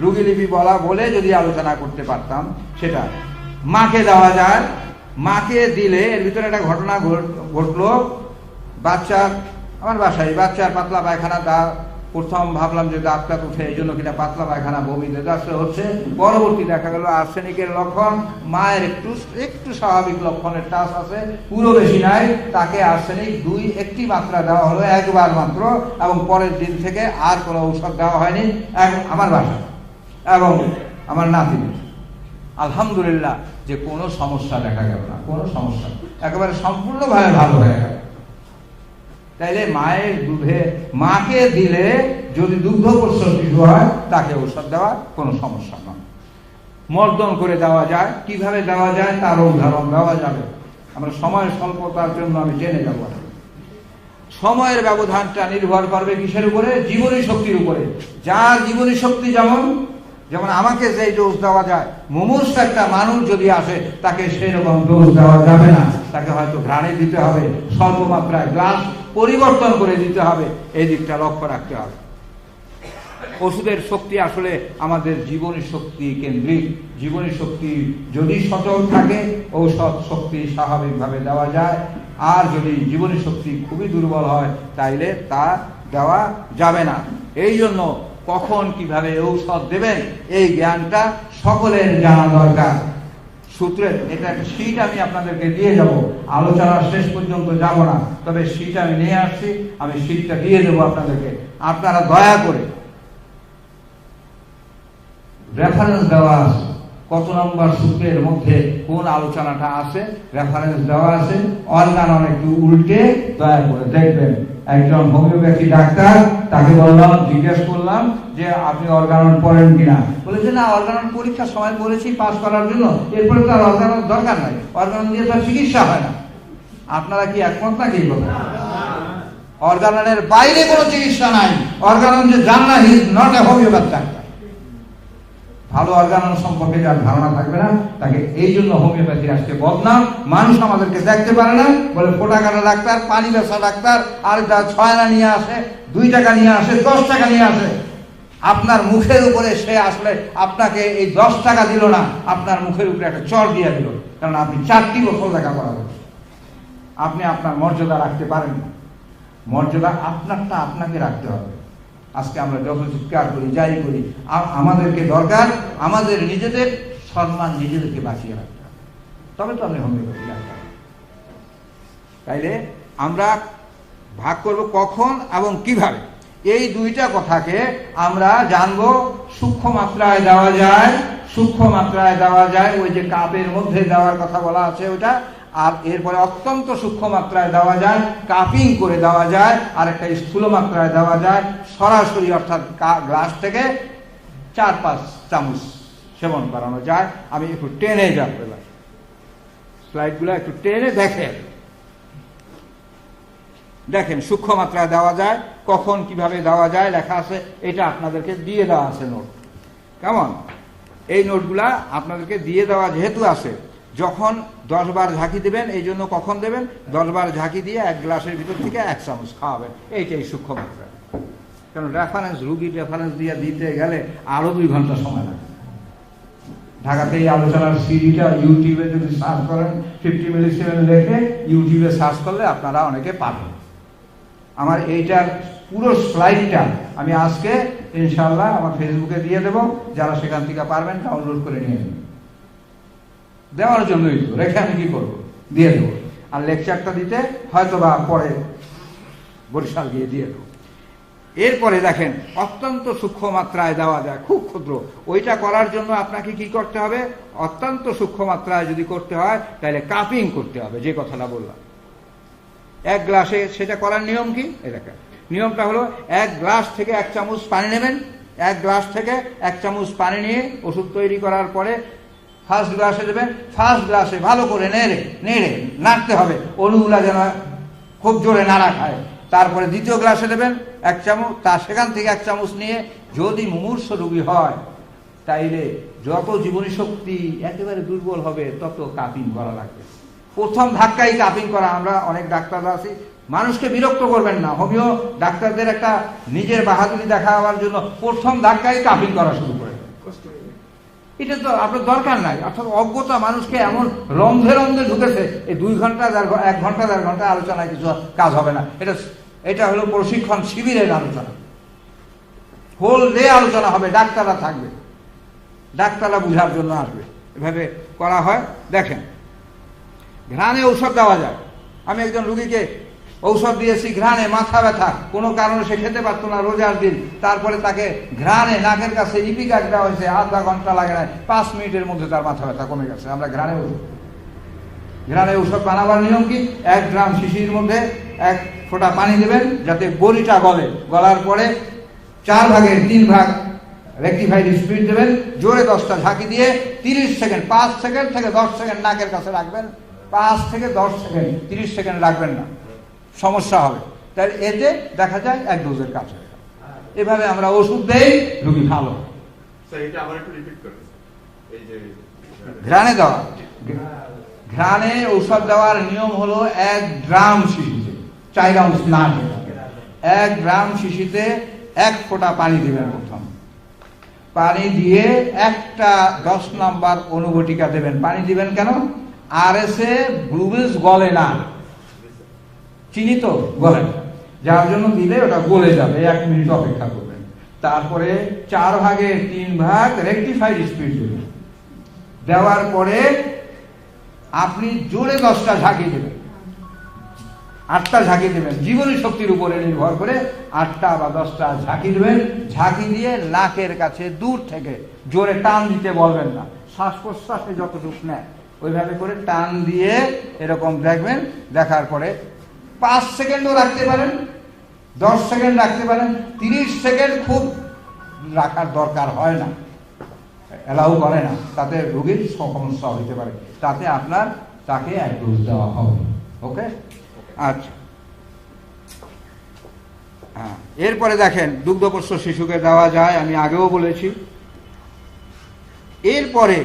রোগীলিপি বলে যদি আলোচনা করতে পারতাম, সেটা মাকে দেওয়া যায়। মাকে দিলে এর ভিতরে একটা ঘটনা ঘটলো, আমার বাসায় বাচ্চার পাতলা পায়খানা, প্রথম ভাবলাম যে দাঁতটা উঠে এই জন্য কিনা পাতলা পায়খানা বমি দেদাসে হচ্ছে, পরবর্তী দেখা গেল আর্সেনিকের লক্ষণ, মায়ের একটু স্বাভাবিক লক্ষণের টাচ আছে, পুরো বেশি নাই, তাকে আর্সেনিক 2 মাত্রা দেওয়া হলো, একবার মাত্র, এবং পরের দিন থেকে আর কোনো ঔষধ দেওয়া হয়নি। আমার বাসায় এবং আমার নাতি, আলহামদুলিল্লাহ যে কোনো সমস্যা দেখা গেল না, কোনো সমস্যা, একেবারে সম্পূর্ণভাবে ভালো হয়ে গেল। তাইলে মায়ের দুধে, মাকে দিলে যদি দুগ্ধপোষ্য শিশু হয় তাকে ঔষধ দেওয়া কোনো সমস্যা নয়। মর্দন করে দেওয়া যায়, কিভাবে দেওয়া যায় তার উদাহরণ দেওয়া যাবে। আমরা সময় স্বল্পতার জন্য আমি জেনে যাব। সময়ের ব্যবধানটা নির্ভর করবে কিসের উপরে? জীবনী শক্তির উপরে। যার জীবনী শক্তি যেমন আমাকে যে ডোজ দেওয়া যায়, মুমূর্ষ একটা মানুষ যদি আসে তাকে সেই রকম ডোজ দেওয়া যাবে না, তাকে হয়তো ঘ্রাণে দিতে হবে, স্বল্প মাত্রায় গ্লাস পরিবর্তন করে দিতে হবে, এই দিকটা লক্ষ্য রাখতে হবে। ওষুধের শক্তি আসলে আমাদের জীবনী শক্তি কেন্দ্রিক। জীবনী শক্তি যদি সচল থাকে ঔষধ শক্তি স্বাভাবিকভাবে দেওয়া যায়, আর যদি জীবনী শক্তি খুবই দুর্বল হয় তাইলে তা দেওয়া যাবে না। এই জন্য কখন কিভাবে ঔষধ দেবেন এই জ্ঞানটা সকলের জানা দরকার। সূত্রের এটা একটা শীট আমি আপনাদেরকে দিয়ে যাব, আলোচনার শেষ পর্যন্ত যাব না, তবে শীট আমি নিয়ে আসছি, আমি শীটটা দিয়ে দেবো আপনাদেরকে। আপনারা দয়া করে রেফারেন্স দেওয়া আছে, কত নম্বর সূত্রের মধ্যে কোন আলোচনাটা আছে, রেফারেন্স দেওয়া আছে। অর্গানন একটু উল্টে দয়া করে দেখবেন। একজন হোমিওপ্যাথি ডাক্তার, তাকে বললাম, জিজ্ঞেস করলাম যে আপনি অর্গানন পড়েন কিনা, বলেছে না, অর্গানন পরীক্ষার সময় পড়েছি পাস করার জন্য, এরপরে তো আর অর্গানন দরকার নাই, অর্গানন দিয়ে তো চিকিৎসা হয় না। আপনারা কি একমত নাকি? অর্গাননের বাইরে কোনো চিকিৎসা নাই। অর্গানন যে জানা, he is not a homeopathy doctor. ভালো অর্গানন সম্পর্কে যার ধারণা থাকবে না তাকে এই জন্য হোমিওপ্যাথি আজকে বদনাম। মানুষ আমাদেরকে দেখতে পারে না, বলে ফোটা কাটা ডাক্তার, পানি বেচা ডাক্তার, আর 6 আনা নিয়ে আসে, 2 টাকা নিয়ে আসে, 10 টাকা নিয়ে আসে। আপনার মুখের উপরে সে আসলে আপনাকে এই 10 টাকা দিল না, আপনার মুখের উপরে একটা চর দিয়ে দিল, কারণ আপনি 4টি বোতল দেখা করাবেন। আপনি আপনার মর্যাদা রাখতে পারেন না। মর্যাদা আপনারটা আপনাকে রাখতে হবে। আজকে আমরা যত চিৎকার করি, যাই করি, আমাদেরকে দরকার আমাদের নিজেদের সম্মান নিজেদেরকে বাঁচিয়ে রাখতে হবে, তবে তো আমি হোমিওপ্যাথি ডাক্তার। তাইলে আমরা ভাগ করব কখন এবং কিভাবে। এই 2টা কথাকে আমরা জানবো। সূক্ষ্ম মাত্রায় দেওয়া যায়, সূক্ষ্ম মাত্রায় দেওয়া যায়, ওই যে কাপের মধ্যে দেওয়ার কথা বলা আছে ওইটা। আর এরপরে অত্যন্ত সূক্ষ্ম মাত্রায় দেওয়া যায়, কাপিং করে দেওয়া যায়, আর একটা স্থূল মাত্রায় দেওয়া যায়, সরাসরি অর্থাৎ গ্লাস থেকে 4-5 চামচ সেবন করানো যায়। আমি একটু টেনে যাব, স্লাইডগুলো একটু টেনে দেখেন সূক্ষ্ম মাত্রায় দেওয়া যায়, কখন কিভাবে দেওয়া যায় লেখা আছে। এটা আপনাদেরকে দিয়ে দেওয়া আছে নোট, কেমন? এই নোটগুলা আপনাদেরকে দিয়ে দেওয়া যেহেতু আছে, যখন 10 বার ঝাঁকি দেবেন, এই জন্য কখন দেবেন, 10 বার ঝাঁকি দিয়ে 1 গ্লাসের ভিতর থেকে 1 চামচ খাওয়াবেন, এইটাই সূক্ষ্ম মাত্রা। কারণ রেফারেন্স, রুগীর রেফারেন্স দিয়ে দিতে গেলে আরো 2 ঘন্টা সময় লাগে। ঢাকাতে এই আলোচনার সিডিটা ইউটিউবে যদি সার্চ করেন, 50 মিলিসিমেন লেখে ইউটিউবে সার্চ করলে আপনারা অনেকে পাবেন। আমার এইটার পুরো স্লাইডটা আমি আজকে ইনশাআল্লাহ আমার ফেসবুকে দিয়ে দেব, যারা সেখান থেকে পারবেন ডাউনলোড করে নিয়ে নেবেন। দেওয়ার জন্যই তো, রেখে আমি কি করবো, দিয়ে দেবো। আর লেকচারটা দিতে হয়তো বা পরে বরিশাল গিয়ে দিয়ে দেবো। এরপরে দেখেন অত্যন্ত সূক্ষ্ম মাত্রায় দেওয়া যায়, খুব ক্ষুদ্র। ওইটা করার জন্য আপনাকে কি করতে হবে? অত্যন্ত সূক্ষ্ম মাত্রায় যদি করতে হয় তাহলে কাপিং করতে হবে, যে কথাটা বললাম। 1 গ্লাসে সেটা করার নিয়ম কি? এটাকে নিয়মটা হলো 1 গ্লাস থেকে 1 চামচ পানি নেবেন। 1 গ্লাস থেকে 1 চামচ পানি নিয়ে ওষুধ তৈরি করার পরে ফার্স্ট গ্লাসে দেবেন। ফার্স্ট গ্লাসে ভালো করে নেড়ে নেড়ে নাড়তে হবে, অণুগুলা যেন খুব জোরে নাড়া খায়। তারপরে দ্বিতীয় গ্লাসে দেবেন 1 চামচ, সেখান থেকে 1 চামচ নিয়ে, যদি মুমূর্ষ রোগী হয় তাইলে যত জীবনী শক্তি একেবারে দুর্বল হবে তত কাপিং করা লাগবে। প্রথম ধাক্কাই কাপিং করা। আমরা অনেক ডাক্তাররা আছি, মানুষকে বিরক্ত করবেন না। হোমিও ডাক্তারদের একটা নিজের বাহাদুরি দেখাবার জন্য প্রথম ধাক্কাই কাপিং করা শুরু করে। এটা তো আপনার দরকার নাই। অর্থাৎ অজ্ঞতা মানুষকে এমন রন্ধে রন্ধে ঢুকেছে, এই 2 ঘন্টা 1 ঘন্টা 1.5 ঘন্টা আলোচনায় কিছু কাজ হবে না। এটা হলো প্রশিক্ষণ শিবিরের আলোচনা, হোল ডে আলোচনা হবে, ডাক্তাররা থাকবে, ডাক্তাররা বুঝার জন্য আসবে। এভাবে করা হয়। দেখেন, ঘ্রাণে ঔষধ দেওয়া যায়। আমি একজন রুগীকে ঔষধ দিয়েছি ঘ্রাণে, মাথা ব্যথা, কোনো কারণে সে খেতে পারতো না রোজার দিন। তারপরে তাকে ঘ্রাণে নাকের কাছে ইপিকাক দেওয়া হয়েছে, আধা ঘন্টা লাগে না, 5 মিনিটের মধ্যে তার মাথা ব্যথা কমে গেছে। আমরা ঘ্রাণে ঔষধ বানাবার নিয়ম কি? 1 গ্রাম শিশির মধ্যে 1 ফোঁটা পানি দেবেন, যাতে বড়িটা গলে। গলার পরে 4 ভাগের 3 ভাগ রেকটিফাইড স্পিরিট দেবেন, জোরে 10টা ঝাঁকি দিয়ে 30 সেকেন্ড, 5 সেকেন্ড থেকে 10 সেকেন্ড নাকের কাছে রাখবেন। 5 থেকে 10 সেকেন্ড, 30 সেকেন্ড রাখবেন না, সমস্যা হবে। তাই এতে দেখা যায় 1 ডোজের কাজ হয়ে গেল। এভাবে আমরা ওষুধ দেই, রোগী ভালো। ঘ্রাণে দেওয়া, ঘ্রাণে ঔষধ দেওয়ার নিয়ম হলো 1 গ্রাম শিশিতে 4 আউন্স না, 1 গ্রাম শিশিতে 1 ফোঁটা পানি দিবেন। প্রথম পানি দিয়ে একটা 10 নাম্বার অনুবটিকা দেবেন। পানি দিবেন কেন? আরএসএ ব্লুবেজ গলে না, চিনি তো গলে না, যার জন্য দিলে ওটা গলে যাবে। 1 মিনিট অপেক্ষা করবেন। তারপরে 4 ভাগের 3 ভাগ রেকটিফাইড স্পিরিট দেবেন। দেওয়ার পরে আপনি জোরে 10টা ঝাঁকি দেবেন, 8টা ঝাঁকি দেবেন। জীবনী শক্তির উপরে নির্ভর করে 8টা বা 10টা ঝাঁকি দেবেন। ঝাঁকি দিয়ে নাকের কাছে দূর থেকে জোরে টান দিতে বলবেন না, শ্বাস প্রশ্বাসে যতটুকু নেয় ওইভাবে করে টান দিয়ে এরকম দেখবেন। দেখার পরে 5 সেকেন্ডও রাখতে পারেন, 10 সেকেন্ড রাখতে পারেন, 30 সেকেন্ড খুব রাখার দরকার হয় না, অ্যালাউ করে না, তাতে রোগীর সমস্যা হতে পারে। তাতে তাকে 1 ডোজ দেওয়া হবে। ওকে, আচ্ছা। হ্যাঁ, এরপরে দেখেন দুগ্ধপোষ্য শিশুকে দেওয়া যায়, আমি আগেও বলেছি। এরপরে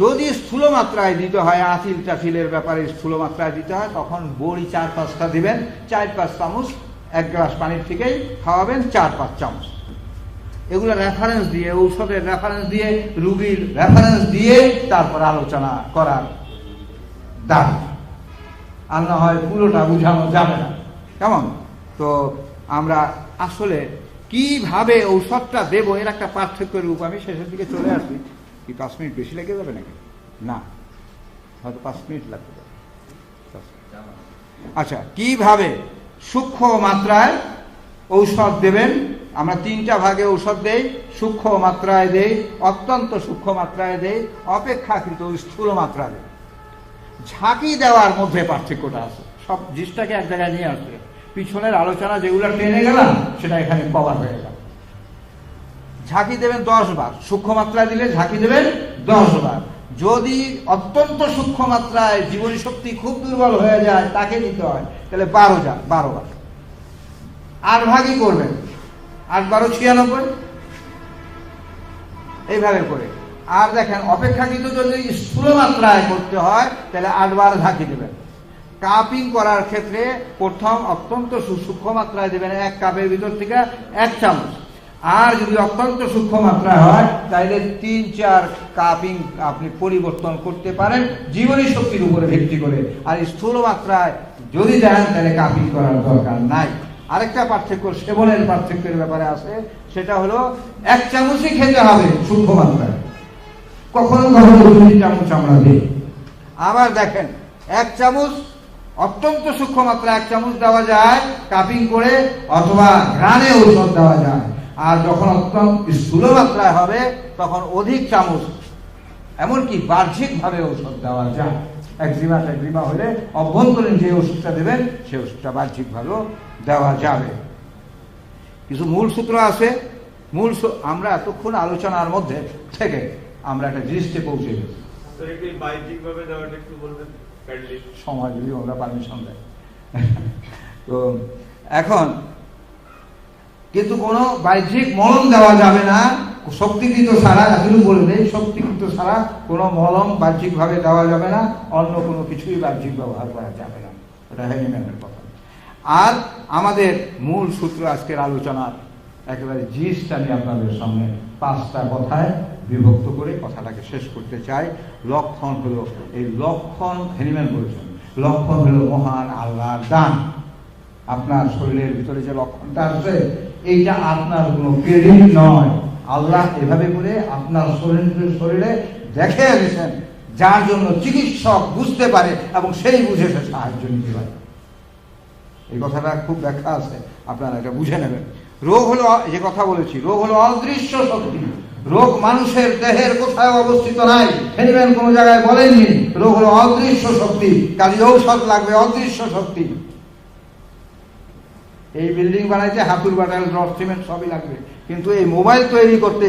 যদি স্থূল মাত্রায় দিতে হয়, আঁচিল টাচিলের ব্যাপারে স্থূল মাত্রায় দিতে হয়, তখন বড়ি 4-5টা দিবেন। 4-5 চামচ 1 গ্লাস পানির থেকেই খাওয়াবেন, 4-5 চামচ। এগুলো রেফারেন্স দিয়ে, ঔষধের রেফারেন্স দিয়ে, রুগীর রেফারেন্স দিয়ে তারপর আলোচনা করার দাবি। আর না হয় পুরোটা বুঝানো যাবে না, কেমন? তো আমরা আসলে কিভাবে ঔষধটা দেবো এর একটা পার্থক্যের রূপ, আমি শেষের দিকে চলে আসি। কি 5 মিনিট বেশি লেগে যাবে নাকি? না, হয়তো 5 মিনিট লাগতে পারে। আচ্ছা, কিভাবে সূক্ষ্ম মাত্রায় ঔষধ দেবেন? আমরা 3টা ভাগে ঔষধ দেই, সূক্ষ্ম মাত্রায় দেই, অত্যন্ত সূক্ষ্ম মাত্রায় দেই, অপেক্ষাকৃত স্থূল মাত্রায় দেই। ঝাঁকি দেওয়ার মধ্যে পার্থক্যটা আছে। সব জিনিসটাকে এক জায়গায় নিয়ে আসবে। পিছনের আলোচনা যেগুলো টেনে গেলাম সেটা এখানে কভার হয়ে গেল। ঝাঁকি দেবেন 10 বার, সূক্ষ্ম মাত্রায় দিলে ঝাঁকি দেবেন 10 বার। যদি অত্যন্ত সূক্ষ্ম মাত্রায় জীবনী শক্তি খুব দুর্বল হয়ে যায়, তাকে দিতে হয়, তাহলে 12 বার। 8 ভাগই করবেন, 8 12 96, এইভাবে করে। আর দেখেন অপেক্ষাকৃত যদি স্থূল মাত্রায় করতে হয় তাহলে 8 বার ঝাঁকি দেবেন। কাপিং করার ক্ষেত্রে প্রথম অত্যন্ত সূক্ষ্ম মাত্রায় দেবেন, 1 কাপের ভিতর থেকে 1 চামচ। আর যদি অত্যন্ত সূক্ষ্ম মাত্রায় হয় তাহলে 3-4 কাপিং আপনি পরিবর্তন করতে পারেন জীবনী শক্তির উপরে ভিত্তি করে। আর স্থূল মাত্রায় যদি দেন তাহলে কাপিং করার দরকার নাই। আরেকটা পার্থক্য সেবনের পার্থক্যের ব্যাপারে আছে, সেটা হলো 1 চামচই খেতে হবে সূক্ষ্ম মাত্রায়, কখনো 2 চামচ আমরা দিই। আবার দেখেন 1 চামচ অত্যন্ত সূক্ষ্ম মাত্রা 1 চামচ দেওয়া যায় কাপিং করে, অথবা ঘ্রাণে ঔষধ দেওয়া যায়। আর যখন অত্যন্ত স্থূল মাত্রায় হবে তখন অধিক চামচ, এমনকি বাহ্যিকভাবে ঔষধ দেওয়া যায়। একজিমা হলে অভ্যন্তরীণ যে ওষুধটা দেবেন সেই ওষুধটা বাহ্যিকভাবেও দেওয়া যাবে। কিছু মূল সূত্র আছে। আমরা এতক্ষণ আলোচনার মধ্যে থেকে আমরা একটা দৃষ্টি পৌঁছে গেছি। সময় যদি আমরা পারমিশন দেয়। তো এখন কিন্তু কোনো বাহ্যিক মলম দেওয়া যাবে না, শক্তিকৃত ছাড়া। এতটুকু বললে শক্তিকৃত ছাড়া কোনো মলম বাহ্যিকভাবে দেওয়া যাবে না, অন্য কোনো কিছুই বাহ্যিক ব্যবহার করা যাবে না। এটা হ্যানিম্যানের কথা। আর আমাদের মূল সূত্র আজকের আলোচনার একেবারে জিনিসটা আমি আপনাদের সামনে 5টা কথায় বিভক্ত করে কথাটাকে শেষ করতে চাই। লক্ষণ হলো, এই লক্ষণ হ্যানিম্যান বলেছেন, লক্ষণ হলো মহান আল্লাহর দান। আপনার শরীরের ভিতরে যে লক্ষণটা আছে এইটা আপনার কোনো ক্রেডিট নয়। আল্লাহ এভাবে করে আপনার শরীরে দেখে গেছেন, যার জন্য চিকিৎসক বুঝতে পারে এবং সেই বুঝে সে সাহায্য নিতে পারে। এই কথাটা খুব ব্যাখ্যা আছে, আপনারা এটা বুঝে নেবেন। রোগ হলো, যে কথা বলেছি, রোগ হলো অদৃশ্য শক্তি। রোগ মানুষের দেহের কোথাও অবস্থিত নাই, হ্যানিম্যান কোনো জায়গায় বলেননি। রোগ হলো অদৃশ্য শক্তি, কাজে ঔষধ লাগবে অদৃশ্য শক্তি। এই বিল্ডিং বানাইতে হাতুর বাটাল, রড, সিমেন্ট সবই লাগবে, কিন্তু এই মোবাইল তৈরি করতে,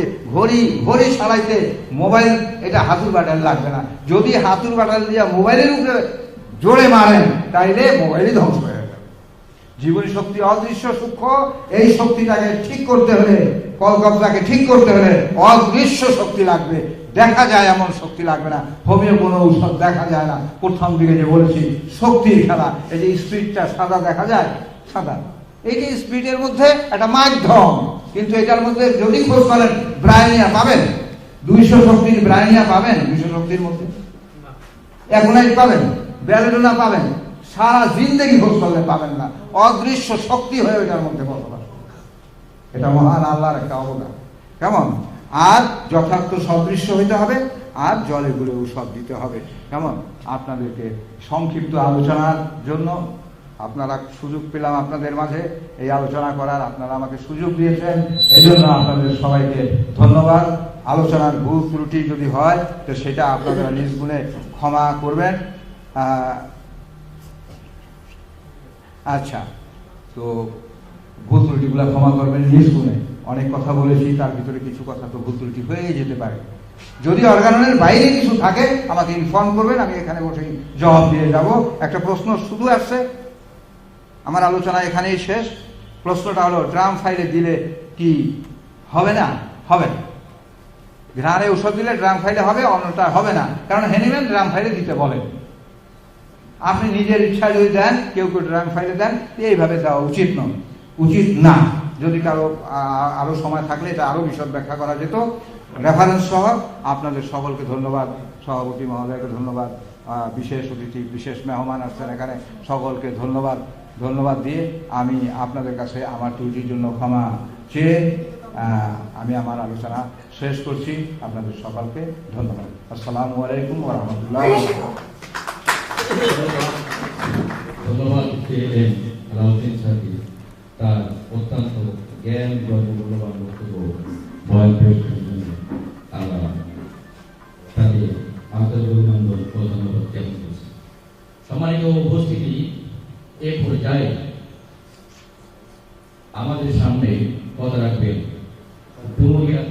ঘড়ি সারাইতে মোবাইল, এটা হাতুর বাটাল লাগবে না। যদি হাতুর বাটাল দিয়ে মোবাইলের উপরে জোরে মারেন তাইলে মোবাইলই ধ্বংস হয়ে যাবে। জীবনী শক্তি অদৃশ্য সূক্ষ্ম, এই শক্তিটাকে ঠিক করতে হলে, কলকবজাকে ঠিক করতে হলে অদৃশ্য শক্তি লাগবে। দেখা যায় এমন শক্তি লাগবে না। হোমিও কোনো ঔষধ দেখা যায় না। প্রথম দিকে যে বলেছি শক্তির খেলা, এই যে স্পিডটা সাদা দেখা যায়, সাদা, এই যে স্পিডের মধ্যে একটা মাধ্যম, কিন্তু এটার মধ্যে যদি খোঁজ করেন ব্রাইনিয়া পাবেন, 200 শক্তির ব্রাইনিয়া পাবেন, 200 শক্তির মধ্যে এখনাই পাবেন, ব্যালেডোনা পাবেন, সারা জিন্দেগি খোঁজ করলে পাবেন না। অদৃশ্য শক্তি হয়ে এটার মধ্যে বসবাস। এটা মহান আল্লাহর একটা অবদান। কেমন? আর যথার্থ সদৃশ্য হইতে হবে, আর জলে গুলে ঔষধ দিতে হবে। কেমন? আপনাদেরকে সংক্ষিপ্ত আলোচনার জন্য আপনারা সুযোগ পেলাম আপনাদের মাঝে এই আলোচনা করার, আপনারা আমাকে সুযোগ দিয়েছেন, এই জন্য আপনাদের সবাইকে ধন্যবাদ। আলোচনার ভুল ত্রুটি যদি হয় তো সেটা আপনারা নিজ গুণে ক্ষমা করবেন। আচ্ছা, তো ভুল ত্রুটিগুলো ক্ষমা করবেন নিজ গুণে। অনেক কথা বলেছি, তার ভিতরে কিছু কথা তো ভুল ত্রুটি হয়ে যেতে পারে। যদি অর্গানের বাইরে কিছু থাকে আমাকে ইনফর্ম করবেন, আমি এখানে বসেই জবাব দিয়ে যাব। একটা প্রশ্ন শুধু আসছে, আমার আলোচনা এখানেই শেষ। প্রশ্নটা হলো, ড্রাম ফাইলে দিলে কি হবে না? হবে না। ঘ্রাণে ঔষধ দিলে ড্রাম ফাইলে হবে, অন্যটা হবে না, কারণ হ্যানিম্যান ড্রাম ফাইলে দিতে বলেন। আপনি নিজের ইচ্ছা যদি দেন, কেউ ড্রাম ফাইলে দেন, এইভাবে দেওয়া উচিত নয়, উচিত না। যদি কারো আরো সময় থাকলে এটা আরো বিশদ ব্যাখ্যা করা যেত রেফারেন্স সহ। আপনাদের সকলকে ধন্যবাদ, সভাপতি মহোদয়কে ধন্যবাদ, বিশেষ অতিথি, বিশেষ মেহমান আসছেন এখানে, সকলকে ধন্যবাদ দিয়ে আমি আপনাদের কাছে আমার ত্রুটির জন্য ক্ষমা চেয়ে আমি আমার আলোচনা শেষ করছি। আপনাদের সকলকে ধন্যবাদ। আসসালামু আলাইকুম ওয়া রাহমাতুল্লাহ। ধন্যবাদ আলাউদ্দিন স্যারকে তার অত্যন্ত জ্ঞান মূল্যবান বক্তব্য বয়ান পেশ করার জন্য। আমরা তাকে আন্তরিক অভিনন্দন ও ধন্যবাদ জ্ঞাপন করছি। সম্মানিত উপস্থিতি, এ পর্যায়ে আমাদের সামনে কথা রাখবেন ডুমুরিয়া